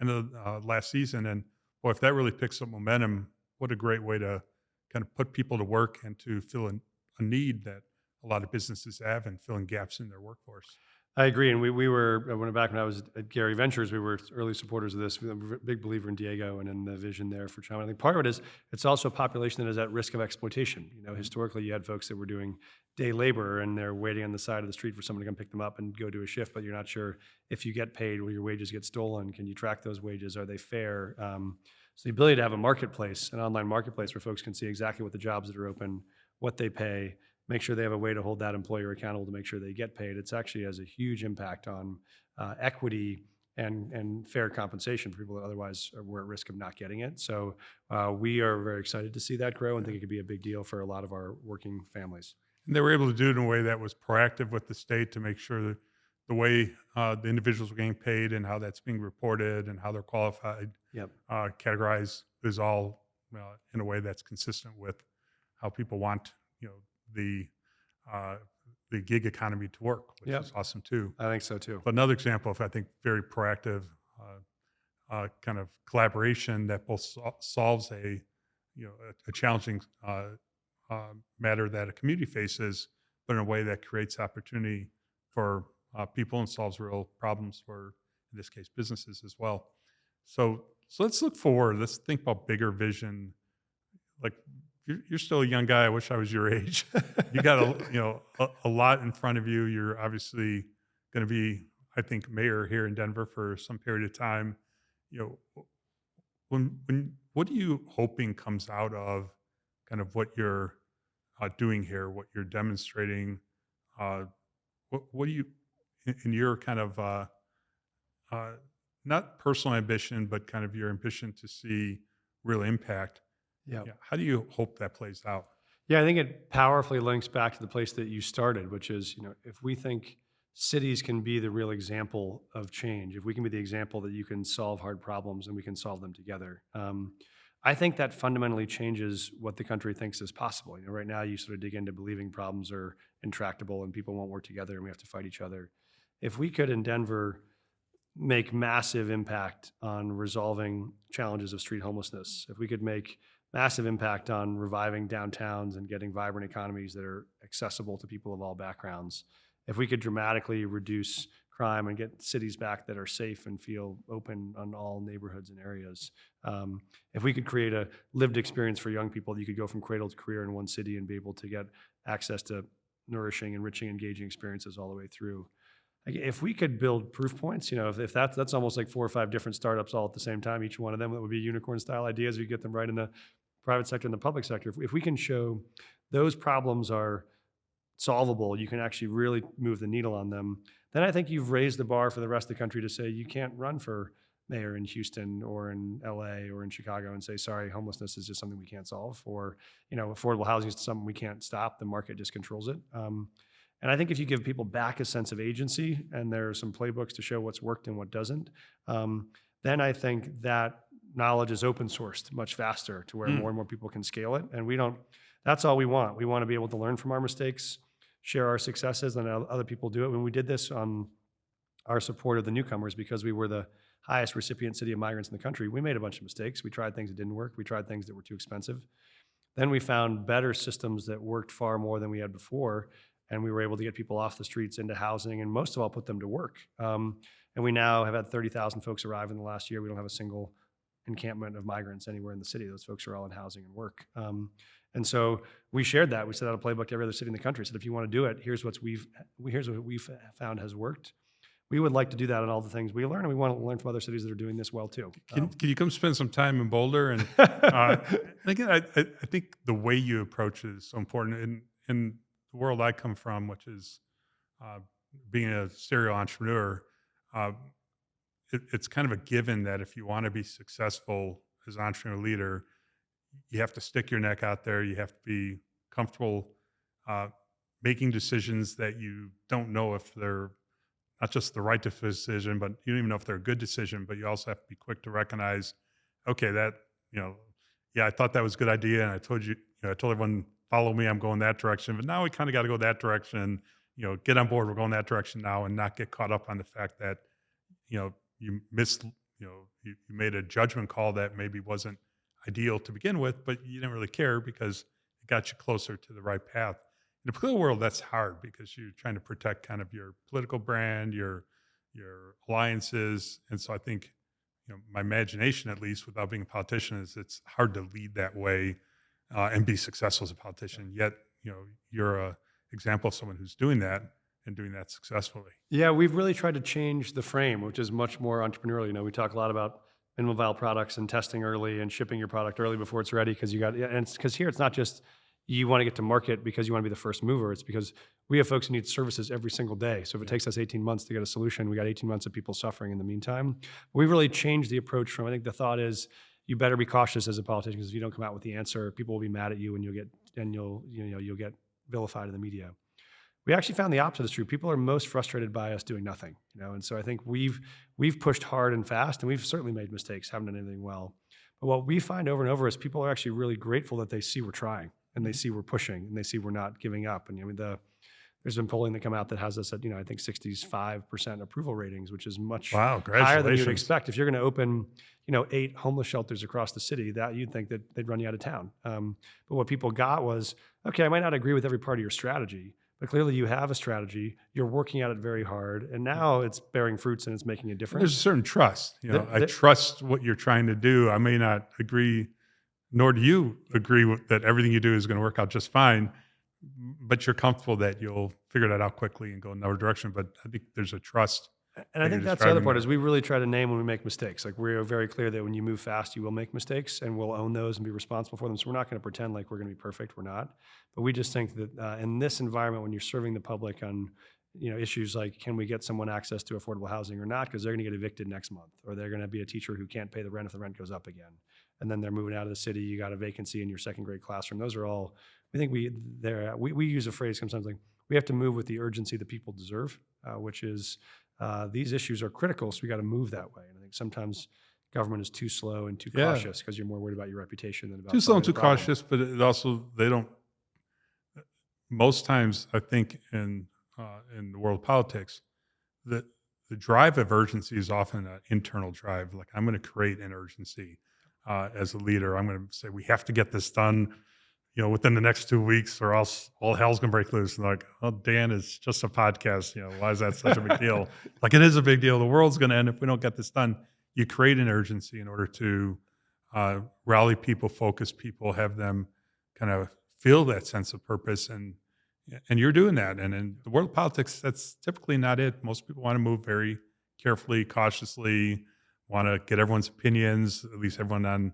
In the last season. And boy, if that really picks up momentum, what a great way to kind of put people to work and to fill a need that a lot of businesses have and filling gaps in their workforce. I agree, and we were back when I was at Gary Ventures, we were early supporters of this. We're a big believer in Diego and in the vision there for Chamba. I think part of it is it's also a population that is at risk of exploitation. Historically, you had folks that were doing day labor and they're waiting on the side of the street for someone to come pick them up and go do a shift, but you're not sure if you get paid, will your wages get stolen? Can you track those wages? Are they fair? So the ability to have a marketplace, an online marketplace where folks can see exactly what the jobs that are open, what they pay, make sure they have a way to hold that employer accountable to make sure they get paid. It's actually has a huge impact on equity and fair compensation for people that otherwise were at risk of not getting it. So we are very excited to see that grow and think it could be a big deal for a lot of our working families. And they were able to do it in a way that was proactive with the state to make sure that the way the individuals were getting paid and how that's being reported and how they're qualified, Yep. categorized is all in a way that's consistent with how people want, the gig economy to work, which Yep. is awesome too. I think so too. But another example of, I think, very proactive kind of collaboration that both solves a challenging matter that a community faces, but in a way that creates opportunity for people and solves real problems for, in this case, businesses as well. So let's look forward. Let's think about bigger vision. Like you're still a young guy. I wish I was your age. You got a lot in front of you. You're obviously going to be, I think, mayor here in Denver for some period of time. What are you hoping comes out of kind of what you're doing here, what you're demonstrating? What do you, in your kind of not personal ambition, but kind of your ambition to see real impact? Yeah. How do you hope that plays out? Yeah, I think it powerfully links back to the place that you started, which is, if we think cities can be the real example of change, if we can be the example that you can solve hard problems and we can solve them together, I think that fundamentally changes what the country thinks is possible. Right now you sort of dig into believing problems are intractable and people won't work together and we have to fight each other. If we could in Denver make massive impact on resolving challenges of street homelessness, if we could make massive impact on reviving downtowns and getting vibrant economies that are accessible to people of all backgrounds, if we could dramatically reduce crime and get cities back that are safe and feel open on all neighborhoods and areas, if we could create a lived experience for young people, you could go from cradle to career in one city and be able to get access to nourishing, enriching, engaging experiences all the way through. If we could build proof points, if that's almost like 4 or 5 different startups all at the same time, each one of them that would be unicorn style ideas, we get them right in the private sector and the public sector. If we can show those problems are solvable, you can actually really move the needle on them, then I think you've raised the bar for the rest of the country to say you can't run for mayor in Houston or in LA or in Chicago and say, sorry, homelessness is just something we can't solve, or affordable housing is something we can't stop. The market just controls it. And I think if you give people back a sense of agency and there are some playbooks to show what's worked and what doesn't, then I think that knowledge is open sourced much faster to where more and more people can scale it. And that's all we want. We want to be able to learn from our mistakes, share our successes, and other people do it. When we did this on our support of the newcomers, because we were the highest recipient city of migrants in the country, we made a bunch of mistakes. We tried things that didn't work. We tried things that were too expensive. Then we found better systems that worked far more than we had before. And we were able to get people off the streets into housing and most of all put them to work. And we now have had 30,000 folks arrive in the last year. We don't have a single encampment of migrants anywhere in the city. Those folks are all in housing and work. And so we shared that. We set out a playbook to every other city in the country. Said, if you want to do it, here's what we've found has worked. We would like to do that on all the things we learn, and we want to learn from other cities that are doing this well too. Can you come spend some time in Boulder? And again, I think the way you approach it is so important. In the world I come from, which is being a serial entrepreneur, it's kind of a given that if you want to be successful as an entrepreneur leader, you have to stick your neck out there. You have to be comfortable making decisions that you don't know if they're not just the right decision, but you don't even know if they're a good decision. But you also have to be quick to recognize, okay, that I thought that was a good idea, and I told I told everyone, follow me, I'm going that direction. But now we kind of got to go that direction. Get on board. We're going that direction now, and not get caught up on the fact that you missed. You made a judgment call that maybe wasn't ideal to begin with, but you didn't really care because it got you closer to the right path. the political world, that's hard because you're trying to protect kind of your political brand, your alliances. And so I think, my imagination, at least without being a politician, is it's hard to lead that way and be successful as a politician. Yet, you're a example of someone who's doing that and doing that successfully. Yeah, we've really tried to change the frame, which is much more entrepreneurial. We talk a lot about minimal viable products and testing early and shipping your product early before it's ready because because here it's not just you want to get to market because you want to be the first mover. It's because we have folks who need services every single day. So if it takes us 18 months to get a solution, we got 18 months of people suffering in the meantime. We've really changed the approach from, I think the thought is you better be cautious as a politician because if you don't come out with the answer, people will be mad at you and you'll get vilified in the media. We actually found the opposite is true. People are most frustrated by us doing nothing, and so I think we've pushed hard and fast, and we've certainly made mistakes, haven't done anything well. But what we find over and over is people are actually really grateful that they see we're trying, and they see we're pushing, and they see we're not giving up. And there's been polling that come out that has us at I think 65% approval ratings, which is much higher than you'd expect. If you're going to open 8 homeless shelters across the city, that you'd think that they'd run you out of town. But what people got was, okay, I might not agree with every part of your strategy, but clearly you have a strategy, you're working at it very hard, and now it's bearing fruits and it's making a difference. There's a certain trust. I trust what you're trying to do. I may not agree, nor do you agree that everything you do is going to work out just fine, but you're comfortable that you'll figure that out quickly and go in another direction. But I think there's a trust. And I think that's the other part is we really try to name when we make mistakes. Like we're very clear that when you move fast, you will make mistakes and we'll own those and be responsible for them. So we're not going to pretend like we're going to be perfect. We're not. But we just think that in this environment, when you're serving the public on issues like can we get someone access to affordable housing or not because they're going to get evicted next month, or they're going to be a teacher who can't pay the rent if the rent goes up again. And then they're moving out of the city. You got a vacancy in your second grade classroom. Those are all, I think we use a phrase sometimes like we have to move with the urgency that people deserve, which is these issues are critical, so we got to move that way. And I think sometimes government is too slow and too cautious because you're more worried about your reputation than about too slow and too problem. cautious. But it also they don't. Most times, I think in the world of politics, the drive of urgency is often an internal drive. Like I'm going to create an urgency as a leader. I'm going to say we have to get this done, within the next 2 weeks, or else all hell's going to break loose. And like, oh, Dan, it's just a podcast. Why is that such a big deal? Like it is a big deal. The world's going to end if we don't get this done. You create an urgency in order to rally people, focus people, have them kind of feel that sense of purpose. And you're doing that. And in the world of politics, that's typically not it. Most people want to move very carefully, cautiously, want to get everyone's opinions, at least everyone on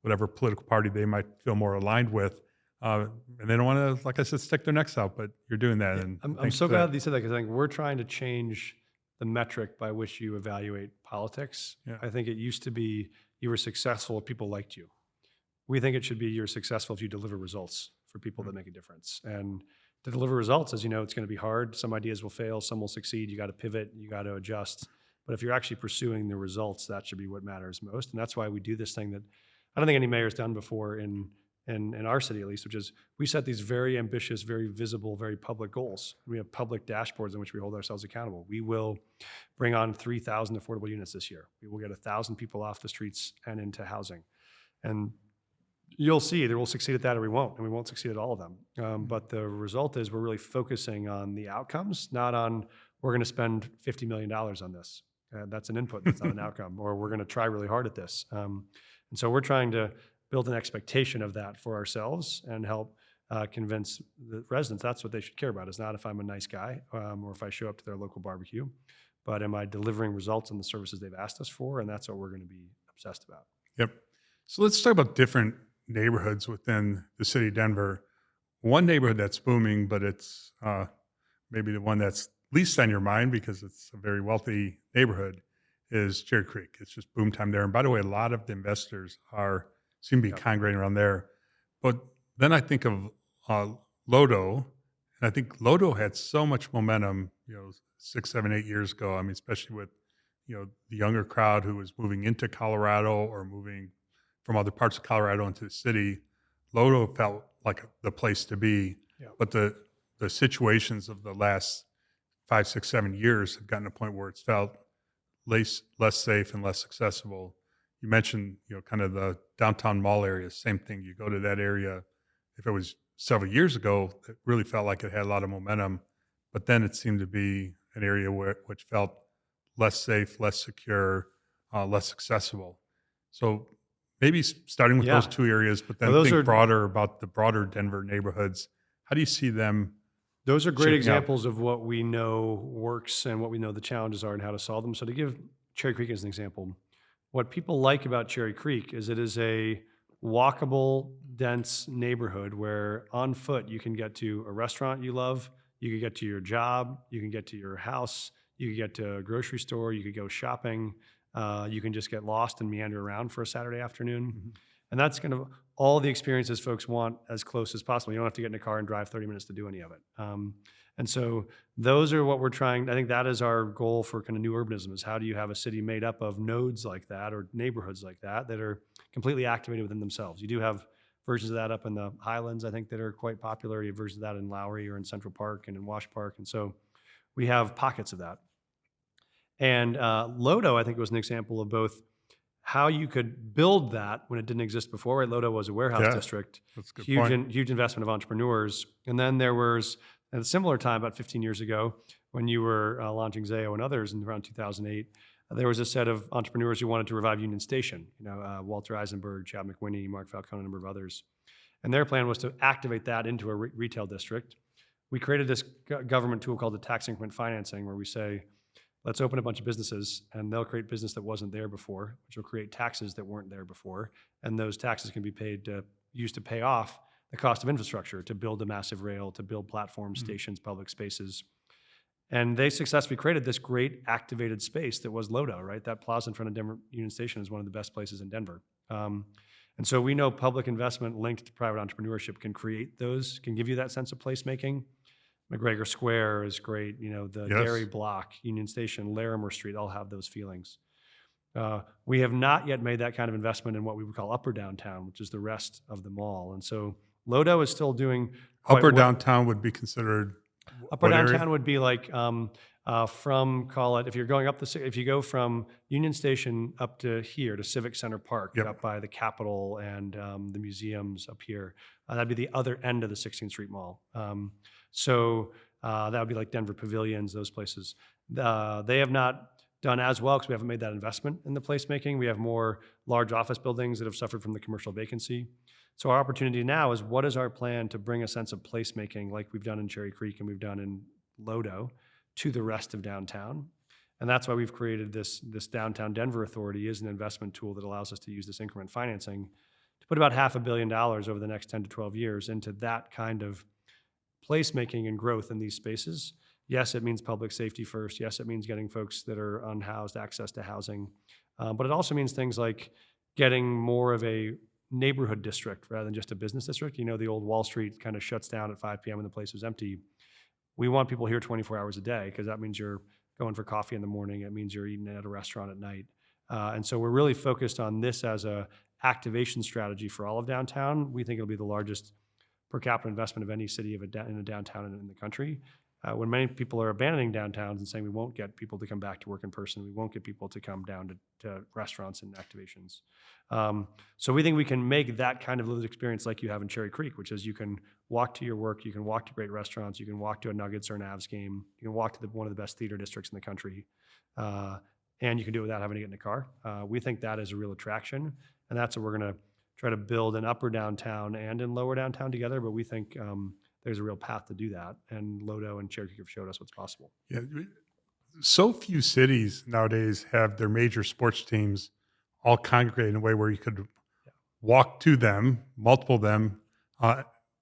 whatever political party they might feel more aligned with. And they don't want to, like I said, stick their necks out, but you're doing that. Yeah, And I'm so glad that you said that because I think we're trying to change the metric by which you evaluate politics. Yeah. I think it used to be you were successful if people liked you. We think it should be you're successful if you deliver results for people that make a difference. And to deliver results, as you know, it's going to be hard. Some ideas will fail, some will succeed. You got to pivot, you got to adjust. But if you're actually pursuing the results, that should be what matters most. And that's why we do this thing that I don't think any mayor's done before in our city, at least, which is we set these very ambitious, very visible, very public goals. We have public dashboards in which we hold ourselves accountable. We will bring on 3,000 affordable units this year. We will get 1,000 people off the streets and into housing. And you'll see either we'll succeed at that or we won't, and we won't succeed at all of them. But the result is we're really focusing on the outcomes, not on we're going to spend $50 million on this. That's an input, that's not an outcome. Or we're going to try really hard at this. And so we're trying to build an expectation of that for ourselves and help convince the residents that's what they should care about. It's not if I'm a nice guy or if I show up to their local barbecue, but am I delivering results on the services they've asked us for? And that's what we're going to be obsessed about. Yep. So let's talk about different neighborhoods within the city of Denver. One neighborhood that's booming, but it's maybe the one that's least on your mind because it's a very wealthy neighborhood, is Cherry Creek. It's just boom time there. And by the way, a lot of the investors seem to be congregating around there. But then I think of Lodo, and I think Lodo had so much momentum, 6, 7, 8 years ago. I mean, especially with, the younger crowd who was moving into Colorado or moving from other parts of Colorado into the city. Lodo felt like the place to be. Yeah. But the situations of the last 5, 6, 7 years have gotten to a point where it's felt less safe and less accessible. You mentioned, kind of the downtown mall area, same thing. You go to that area, if it was several years ago, it really felt like it had a lot of momentum. But then it seemed to be an area which felt less safe, less secure, less accessible. So maybe starting with those two areas, but then think broader about the broader Denver neighborhoods. How do you see them? Those are great examples of what we know works and what we know the challenges are and how to solve them. So to give Cherry Creek as an example, what people like about Cherry Creek is it is a walkable, dense neighborhood where on foot you can get to a restaurant you love, you can get to your job, you can get to your house, you can get to a grocery store, you could go shopping, you can just get lost and meander around for a Saturday afternoon. Mm-hmm. And that's kind of all the experiences folks want as close as possible. You don't have to get in a car and drive 30 minutes to do any of it. And so those are what we're trying. I think that is our goal for kind of new urbanism, is how do you have a city made up of nodes like that or neighborhoods like that are completely activated within themselves. You do have versions of that up in the Highlands, I think, that are quite popular. You have versions of that in Lowry or in Central Park and in Wash Park. And so we have pockets of that. And Lodo, I think, was an example of both how you could build that when it didn't exist before. Right? Lodo was a warehouse district, that's a good huge, point. Huge investment of entrepreneurs. And then there was, at a similar time, about 15 years ago, when you were launching Zayo and others in around 2008, there was a set of entrepreneurs who wanted to revive Union Station. Walter Eisenberg, Chad McWhinney, Mark Falcone, a number of others. And their plan was to activate that into a retail district. We created this government tool called the tax increment financing, where we say, let's open a bunch of businesses and they'll create business that wasn't there before, which will create taxes that weren't there before. And those taxes can be used to pay off the cost of infrastructure, to build a massive rail, to build platforms, stations, public spaces. And they successfully created this great activated space that was Lodo, right? That plaza in front of Denver Union Station is one of the best places in Denver. And so we know public investment linked to private entrepreneurship can create those, can give you that sense of placemaking. McGregor Square is great. The Dairy Block, Union Station, Larimer Street, all have those feelings. We have not yet made that kind of investment in what we would call upper downtown, which is the rest of the mall. And so Lodo is still doing upper downtown would be considered upper downtown would be like from, call it, if you're going up if you go from Union Station up to here to Civic Center Park, up by the Capitol and the museums up here, that'd be the other end of the 16th Street Mall. So that would be like Denver Pavilions, those places. They have not done as well because we haven't made that investment in the placemaking. We have more large office buildings that have suffered from the commercial vacancy. So our opportunity now is, what is our plan to bring a sense of placemaking like we've done in Cherry Creek and we've done in Lodo to the rest of downtown? And that's why we've created this Downtown Denver Authority is an investment tool that allows us to use this increment financing to put about $500 million over the next 10 to 12 years into that kind of placemaking and growth in these spaces. Yes, it means public safety first. Yes, it means getting folks that are unhoused access to housing. But it also means things like getting more of a neighborhood district rather than just a business district. The old Wall Street kind of shuts down at 5 p.m. and the place was empty. We want people here 24 hours a day, because that means you're going for coffee in the morning. It means you're eating at a restaurant at night. And so we're really focused on this as a activation strategy for all of downtown. We think it'll be the largest per capita investment of any city in a downtown in the country. When many people are abandoning downtowns and saying we won't get people to come back to work in person, we won't get people to come down to restaurants and activations. So we think we can make that kind of lived experience like you have in Cherry Creek, which is you can walk to your work, you can walk to great restaurants, you can walk to a Nuggets or an Avs game, you can walk to one of the best theater districts in the country, and you can do it without having to get in a car. We think that is a real attraction, and that's what we're going to try to build in upper downtown and in lower downtown together, but we think there's a real path to do that, and Lodo and Cherry Creek have showed us what's possible. Yeah, so few cities nowadays have their major sports teams all congregate in a way where you could walk to them, multiple of them.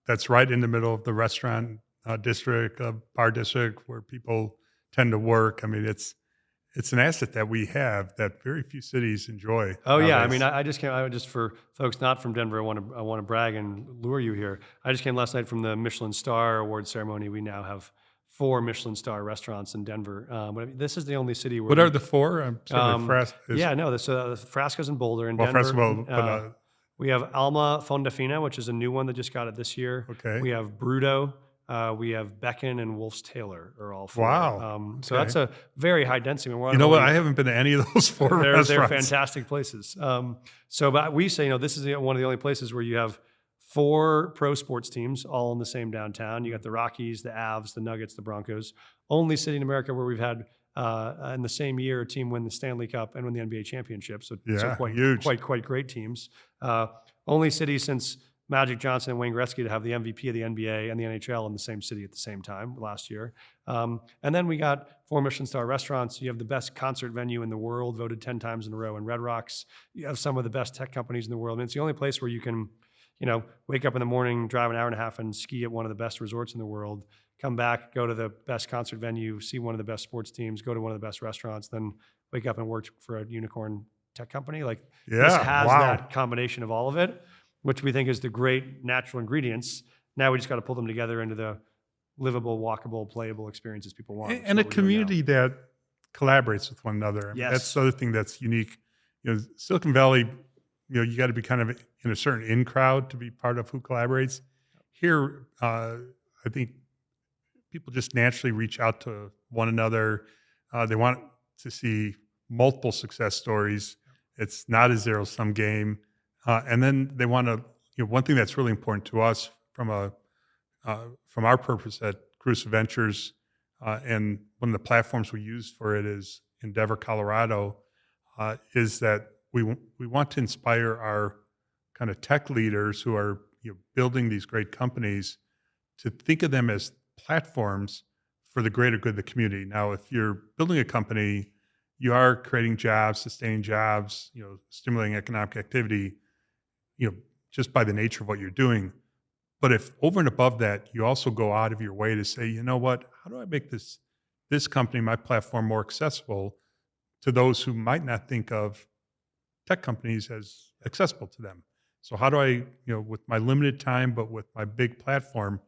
That's right in the middle of the restaurant district, bar district, where people tend to work. I mean, it's an asset that we have that very few cities enjoy. Oh nowadays. Yeah, I mean, I just came. Just for folks not from Denver, I want to brag and lure you here. I just came last night from the Michelin Star Award ceremony. We now have 4 Michelin Star restaurants in Denver. But I mean, this is the only city where. What are the 4? Frasco's in Boulder in Denver. We have Alma Fondafina, which is a new one that just got it this year. Okay. We have Bruto. We have Beacon and Wolf's Taylor are all 4. Wow. So that's a very high density. You know what? I haven't been to any of those 4 restaurants. They're fantastic places. But we say, this is one of the only places where you have 4 pro sports teams all in the same downtown. You got the Rockies, the Avs, the Nuggets, the Broncos. Only city in America where we've had in the same year a team win the Stanley Cup and win the NBA championship. So Yeah, quite huge. quite great teams. Only city since Magic Johnson and Wayne Gretzky to have the MVP of the NBA and the NHL in the same city at the same time last year. And then we got 4 Michelin-star restaurants. You have the best concert venue in the world, voted 10 times in a row in Red Rocks. You have some of the best tech companies in the world. I mean, it's the only place where you can, wake up in the morning, drive an hour and a half and ski at one of the best resorts in the world, come back, go to the best concert venue, see one of the best sports teams, go to one of the best restaurants, then wake up and work for a unicorn tech company. Like this Yeah, has wow. that combination of all of it, which we think is the great natural ingredients. Now we just got to pull them together into the livable, walkable, playable experiences people want. which is And a what we're doing now. community that collaborates with one another. I mean, Yes. that's the other thing that's unique. Silicon Valley, you got to be kind of in a certain in crowd to be part of who collaborates. Here, I think people just naturally reach out to one another. They want to see multiple success stories. It's not a zero-sum game. And then they want to, one thing that's really important to us from our purpose at Caruso Ventures, and one of the platforms we use for it is Endeavor, Colorado, is that we want to inspire our kind of tech leaders who are building these great companies to think of them as platforms for the greater good of the community. Now, if you're building a company, you are creating jobs, sustaining jobs, stimulating economic activity, just by the nature of what you're doing. But if over and above that, you also go out of your way to say, you know what, how do I make this company, my platform, more accessible to those who might not think of tech companies as accessible to them? So how do I, with my limited time, but with my big platform,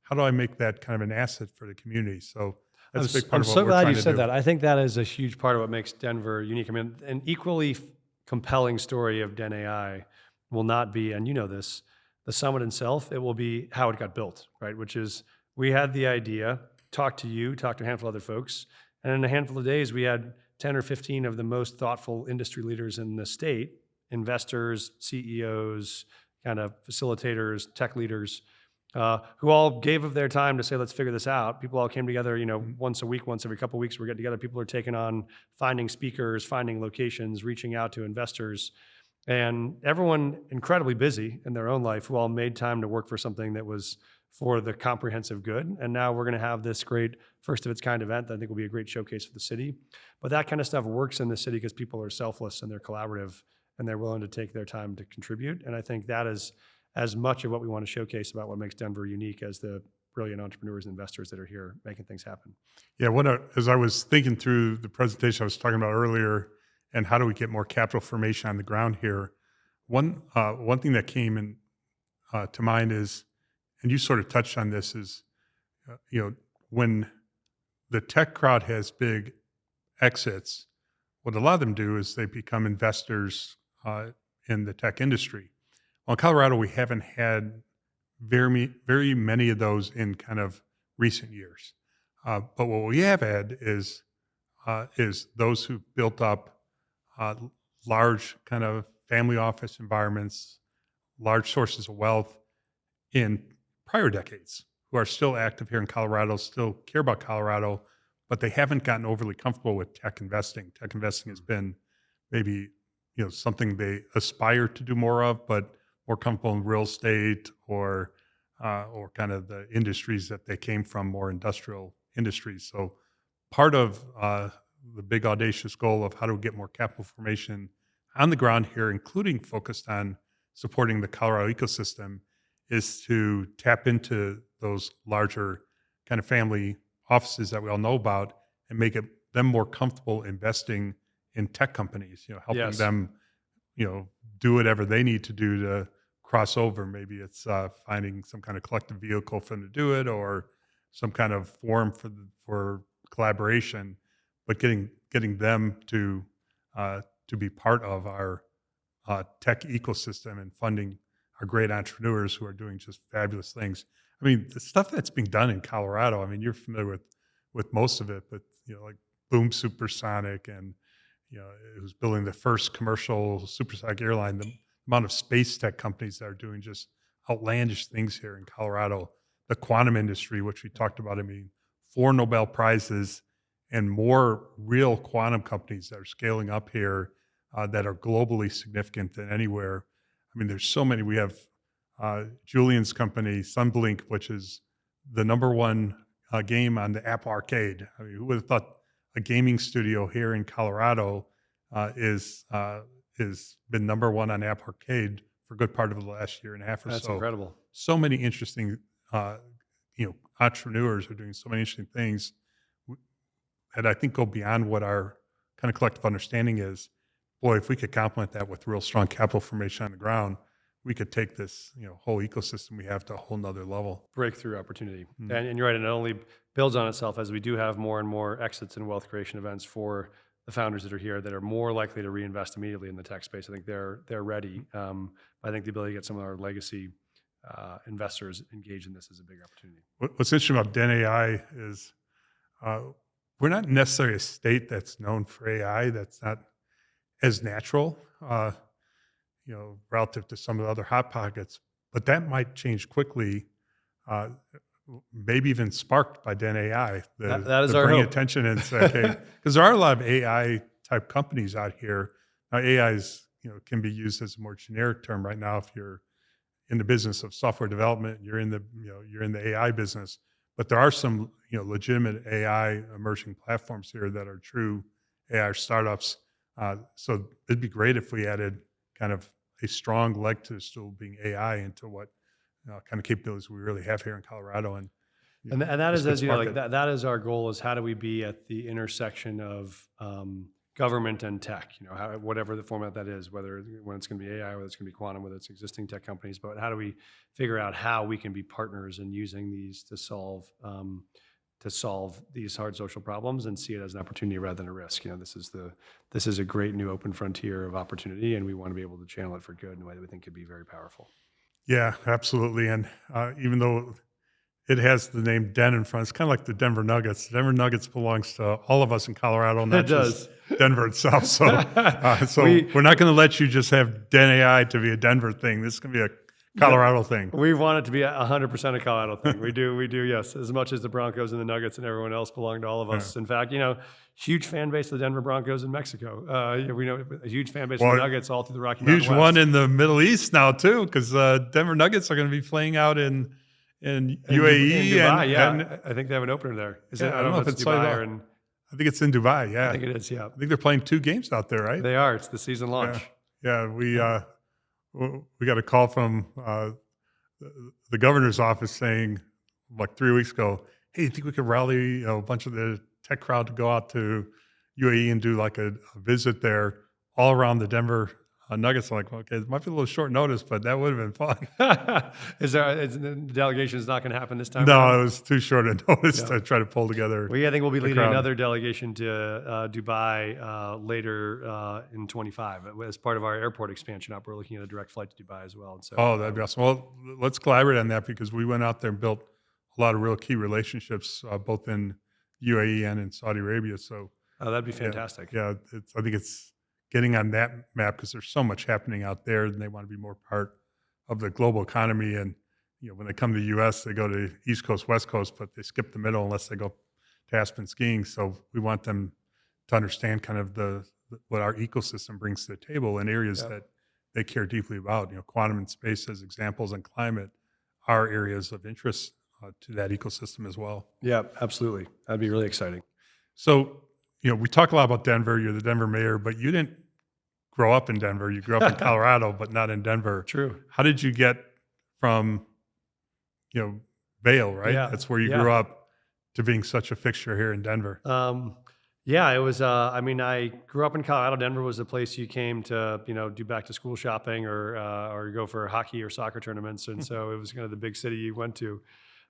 how do I make that kind of an asset for the community? So that's a big part I'm of what so we're glad trying you to said do. that. I think that is a huge part of what makes Denver unique. I mean, an equally compelling story of DenAI will not be, and you know this, the summit itself, it will be how it got built, right? Which is we had the idea, talked to you, talked to a handful of other folks, and in a handful of days, we had 10 or 15 of the most thoughtful industry leaders in the state, investors, CEOs, kind of facilitators, tech leaders, who all gave of their time to say, let's figure this out. People all came together, once a week, once every couple of weeks, we're getting together. People are taking on finding speakers, finding locations, reaching out to investors, and everyone incredibly busy in their own life who all made time to work for something that was for the comprehensive good. And now we're going to have this great first of its kind event that I think will be a great showcase for the city. But that kind of stuff works in the city because people are selfless and they're collaborative and they're willing to take their time to contribute. And I think that is as much of what we want to showcase about what makes Denver unique as the brilliant entrepreneurs and investors that are here making things happen. Yeah, as I was thinking through the presentation I was talking about earlier, and how do we get more capital formation on the ground here, one thing that came in to mind is, and you sort of touched on this, is when the tech crowd has big exits, what a lot of them do is they become investors in the tech industry. Well, in Colorado, we haven't had very many of those in kind of recent years. But what we have had is those who built up large kind of family office environments, large sources of wealth in prior decades, who are still active here in Colorado, still care about Colorado, but they haven't gotten overly comfortable with tech investing. Tech investing has been maybe something they aspire to do more of, but more comfortable in real estate or kind of the industries that they came from, more industrial industries. So part of the big audacious goal of how do we get more capital formation on the ground here, including focused on supporting the Colorado ecosystem, is to tap into those larger kind of family offices that we all know about and make them more comfortable investing in tech companies, helping Yes. them, do whatever they need to do to cross over. Maybe it's finding some kind of collective vehicle for them to do it, or some kind of forum for collaboration, but getting them to be part of our tech ecosystem and funding our great entrepreneurs who are doing just fabulous things. I mean, the stuff that's being done in Colorado, I mean, you're familiar with most of it, but like Boom Supersonic, and it was building the first commercial supersonic airline. The amount of space tech companies that are doing just outlandish things here in Colorado. The quantum industry, which we talked about, 4 Nobel Prizes and more real quantum companies that are scaling up here that are globally significant than anywhere. There's so many. We have Julian's company, Sunblink, which is the #1 game on the Apple Arcade. Who would have thought a gaming studio here in Colorado is been #1 on Apple Arcade for a good part of the last year and a half or so. That's incredible. So many interesting, entrepreneurs are doing so many interesting things that I think go beyond what our kind of collective understanding is. Boy, if we could complement that with real strong capital formation on the ground, we could take this, whole ecosystem we have to a whole nother level. Breakthrough opportunity. And you're right, and it only builds on itself as we do have more and more exits and wealth creation events for the founders that are here that are more likely to reinvest immediately in the tech space. I think they're ready. I think the ability to get some of our legacy investors engaged in this is a big opportunity. What's interesting about Deni AI is we're not necessarily a state that's known for AI. That's not as natural, relative to some of the other hot pockets. But that might change quickly, maybe even sparked by Deni AI. That is our bring hope. Attention and say, okay, because there are a lot of AI type companies out here. Now, AI is, can be used as a more generic term right now. If you're in the business of software development, you're in the AI business. But there are some, legitimate AI emerging platforms here that are true AI startups. So it'd be great if we added kind of a strong leg to the stool being AI into what kind of capabilities we really have here in Colorado. And that is, as that is our goal, is how do we be at the intersection of government and tech, whatever the format that is, when it's going to be AI, whether it's going to be quantum, whether it's existing tech companies, but how do we figure out how we can be partners in using these to solve these hard social problems and see it as an opportunity rather than a risk. This is a great new open frontier of opportunity, and we want to be able to channel it for good in a way that we think could be very powerful. Yeah, absolutely. And even though it has the name Den in front, it's kind of like the Denver Nuggets. The Denver Nuggets belongs to all of us in Colorado, not just Denver itself. So, we're not going to let you just have Den AI to be a Denver thing. This is going to be a Colorado thing. We want it to be 100% a Colorado thing. We do, yes. As much as the Broncos and the Nuggets and everyone else belong to all of us. Yeah. In fact, huge fan base of the Denver Broncos in Mexico. We know a huge fan base of the Nuggets all through the Rocky Mountain West. Huge one in the Middle East now too, because Denver Nuggets are going to be playing out in UAE. In Dubai, I think they have an opener there. I don't know if it's Dubai I think it's in Dubai, yeah. I think it is, yeah. I think they're playing 2 games out there, right? They are. It's the season launch. Yeah, we got a call from the governor's office saying, like 3 weeks ago, hey, you think we could rally a bunch of the tech crowd to go out to UAE and do like a visit there all around the Denver Nuggets? I'm like, okay, it might be a little short notice, but that would have been fun. The delegation is not going to happen this time? No, it was too short a notice to try to pull together. I think we'll be leading another delegation to Dubai later in 25 as part of our airport expansion up. We're looking at a direct flight to Dubai as well. And so, that'd be awesome. Well, let's collaborate on that because we went out there and built a lot of real key relationships, both in UAE and in Saudi Arabia. So that'd be fantastic. Yeah, I think it's getting on that map because there's so much happening out there and they want to be more part of the global economy. And, when they come to the U.S., they go to East Coast, West Coast, but they skip the middle unless they go to Aspen skiing. So we want them to understand kind of what our ecosystem brings to the table in areas that they care deeply about. Quantum and space as examples and climate are areas of interest to that ecosystem as well. Yeah, absolutely. That'd be really exciting. So, we talk a lot about Denver. You're the Denver mayor, but you didn't grow up in Denver. You grew up in Colorado, but not in Denver. True. How did you get from, Vail, right? Yeah. That's where you grew up, to being such a fixture here in Denver? It was, I grew up in Colorado. Denver was the place you came to, do back to school shopping or go for hockey or soccer tournaments. And so it was kind of the big city you went to.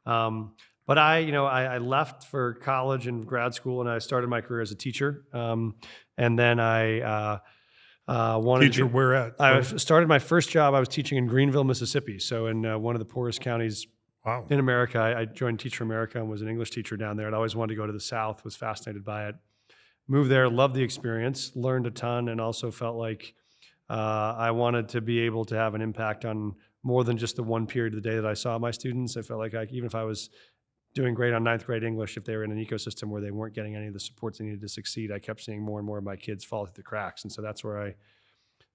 But I left for college and grad school, and I started my career as a teacher. And then I wanted Teacher, where at? I started my first job. I was teaching in Greenville, Mississippi. So in one of the poorest counties in America. I joined Teach for America and was an English teacher down there. I'd always wanted to go to the South, was fascinated by it. Moved there, loved the experience, learned a ton, and also felt like I wanted to be able to have an impact on more than just the one period of the day that I saw my students. I felt like even if I was doing great on 9th grade English, if they were in an ecosystem where they weren't getting any of the supports they needed to succeed, I kept seeing more and more of my kids fall through the cracks. And so that's where I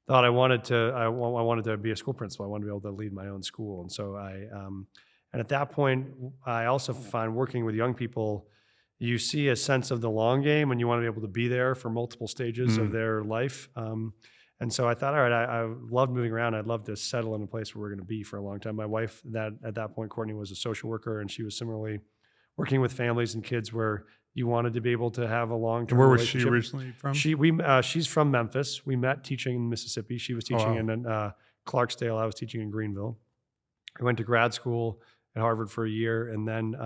thought I wanted to be a school principal. I wanted to be able to lead my own school. And so and at that point, I also find working with young people, you see a sense of the long game and you want to be able to be there for multiple stages of their life. And so I thought, all right, I loved moving around. I'd love to settle in a place where we're going to be for a long time. My wife, at that point, Courtney, was a social worker, and she was similarly working with families and kids where you wanted to be able to have a long-term Where was she relationship. originally from? She's from Memphis. We met teaching in Mississippi. She was teaching in Clarksdale. I was teaching in Greenville. I went to grad school at Harvard for a year, and then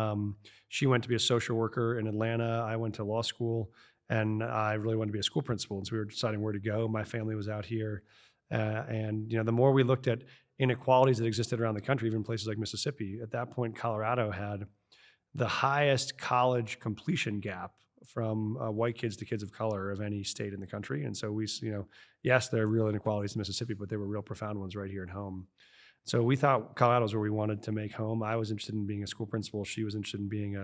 she went to be a social worker in Atlanta. I went to law school, and I really wanted to be a school principal. And so we were deciding where to go. My family was out here, and the more we looked at inequalities that existed around the country, even places like Mississippi, at that point, Colorado had the highest college completion gap from white kids to kids of color of any state in the country. And so we, yes, there are real inequalities in Mississippi, but there were real profound ones right here at home. So we thought Colorado was where we wanted to make home. I was interested in being a school principal. She was interested in being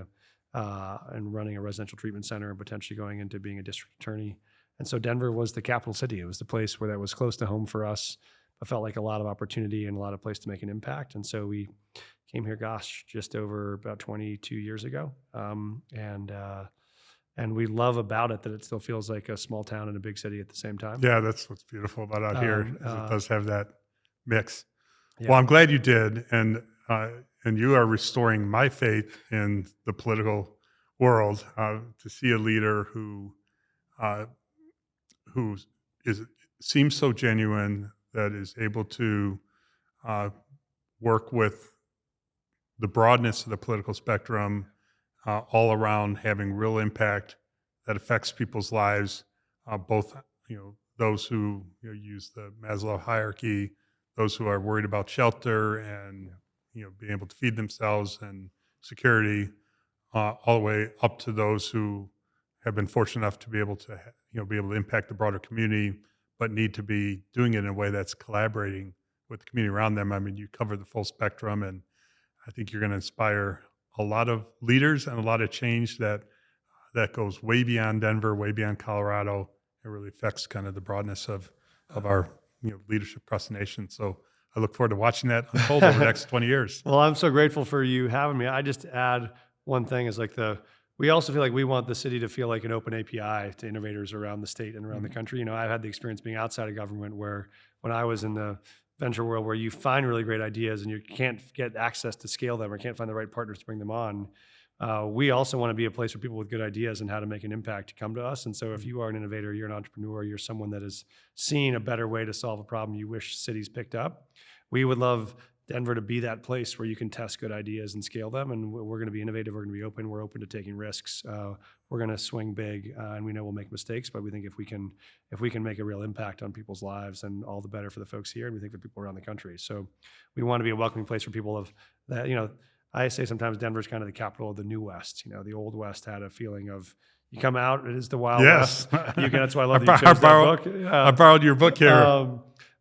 and running a residential treatment center and potentially going into being a district attorney. And so Denver was the capital city. It was the place where that was close to home for us, but felt like a lot of opportunity and a lot of place to make an impact. And so we came here, just over about 22 years ago. And we love about it that it still feels like a small town and a big city at the same time. Yeah, that's what's beautiful about out here. Is it does have that mix. Yeah. Well, I'm glad you did, and you are restoring my faith in the political world to see a leader who seems so genuine, that is able to work with the broadness of the political spectrum all around, having real impact that affects people's lives, both those who use the Maslow hierarchy, those who are worried about shelter and being able to feed themselves and security, all the way up to those who have been fortunate enough to be able to impact the broader community, but need to be doing it in a way that's collaborating with the community around them. I mean, you cover the full spectrum, and I think you're going to inspire a lot of leaders and a lot of change that goes way beyond Denver, way beyond Colorado. It really affects kind of the broadness of our leadership across the nation. So I look forward to watching that unfold over the next 20 years. Well, I'm so grateful for you having me. I just add one thing is we also feel like we want the city to feel like an open API to innovators around the state and around the country. I've had the experience being outside of government where when I was in the venture world where you find really great ideas and you can't get access to scale them or can't find the right partners to bring them on. We also want to be a place where people with good ideas and how to make an impact come to us. And so if you are an innovator, you're an entrepreneur, you're someone that has seen a better way to solve a problem you wish cities picked up, we would love Denver to be that place where you can test good ideas and scale them. And we're going to be innovative. We're going to be open. We're open to taking risks. We're going to swing big, and we know we'll make mistakes, but we think if we can make a real impact on people's lives, and all the better for the folks here, and we think for people around the country. So we want to be a welcoming place for people of that. I say sometimes Denver's kind of the capital of the New West. The Old West had a feeling of you come out, it is the Wild West. That's why I love that you chose that book. I borrowed your book here.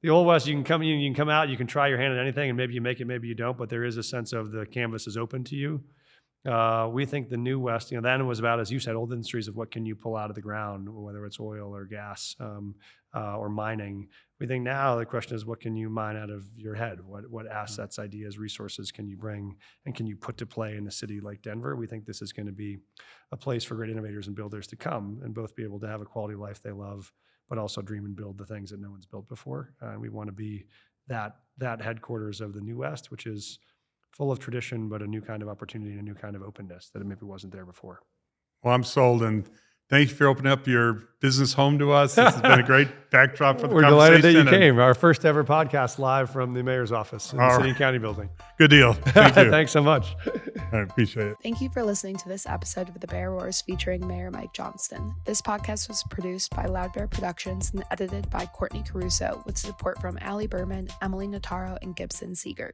The Old West, you can come out, you can try your hand at anything, and maybe you make it, maybe you don't, but there is a sense of the canvas is open to you. We think the New West, then was about, as you said, old industries of what can you pull out of the ground, whether it's oil or gas or mining. We think now the question is, what can you mine out of your head? What assets, ideas, resources can you bring and can you put to play in a city like Denver? We think this is going to be a place for great innovators and builders to come and both be able to have a quality life they love, but also dream and build the things that no one's built before. We want to be that headquarters of the New West, which is full of tradition, but a new kind of opportunity and a new kind of openness that maybe wasn't there before. Well, I'm sold, and thank you for opening up your business home to us. This has been a great backdrop for the We're conversation. delighted that you came. Our first ever podcast live from the mayor's office in the city and county building. Good deal. Thank you. Thanks so much. I appreciate it. Thank you for listening to this episode of The Bear Roars featuring Mayor Mike Johnston. This podcast was produced by Loud Bear Productions and edited by Courtney Caruso with support from Allie Berman, Emily Notaro, and Gibson Siegert.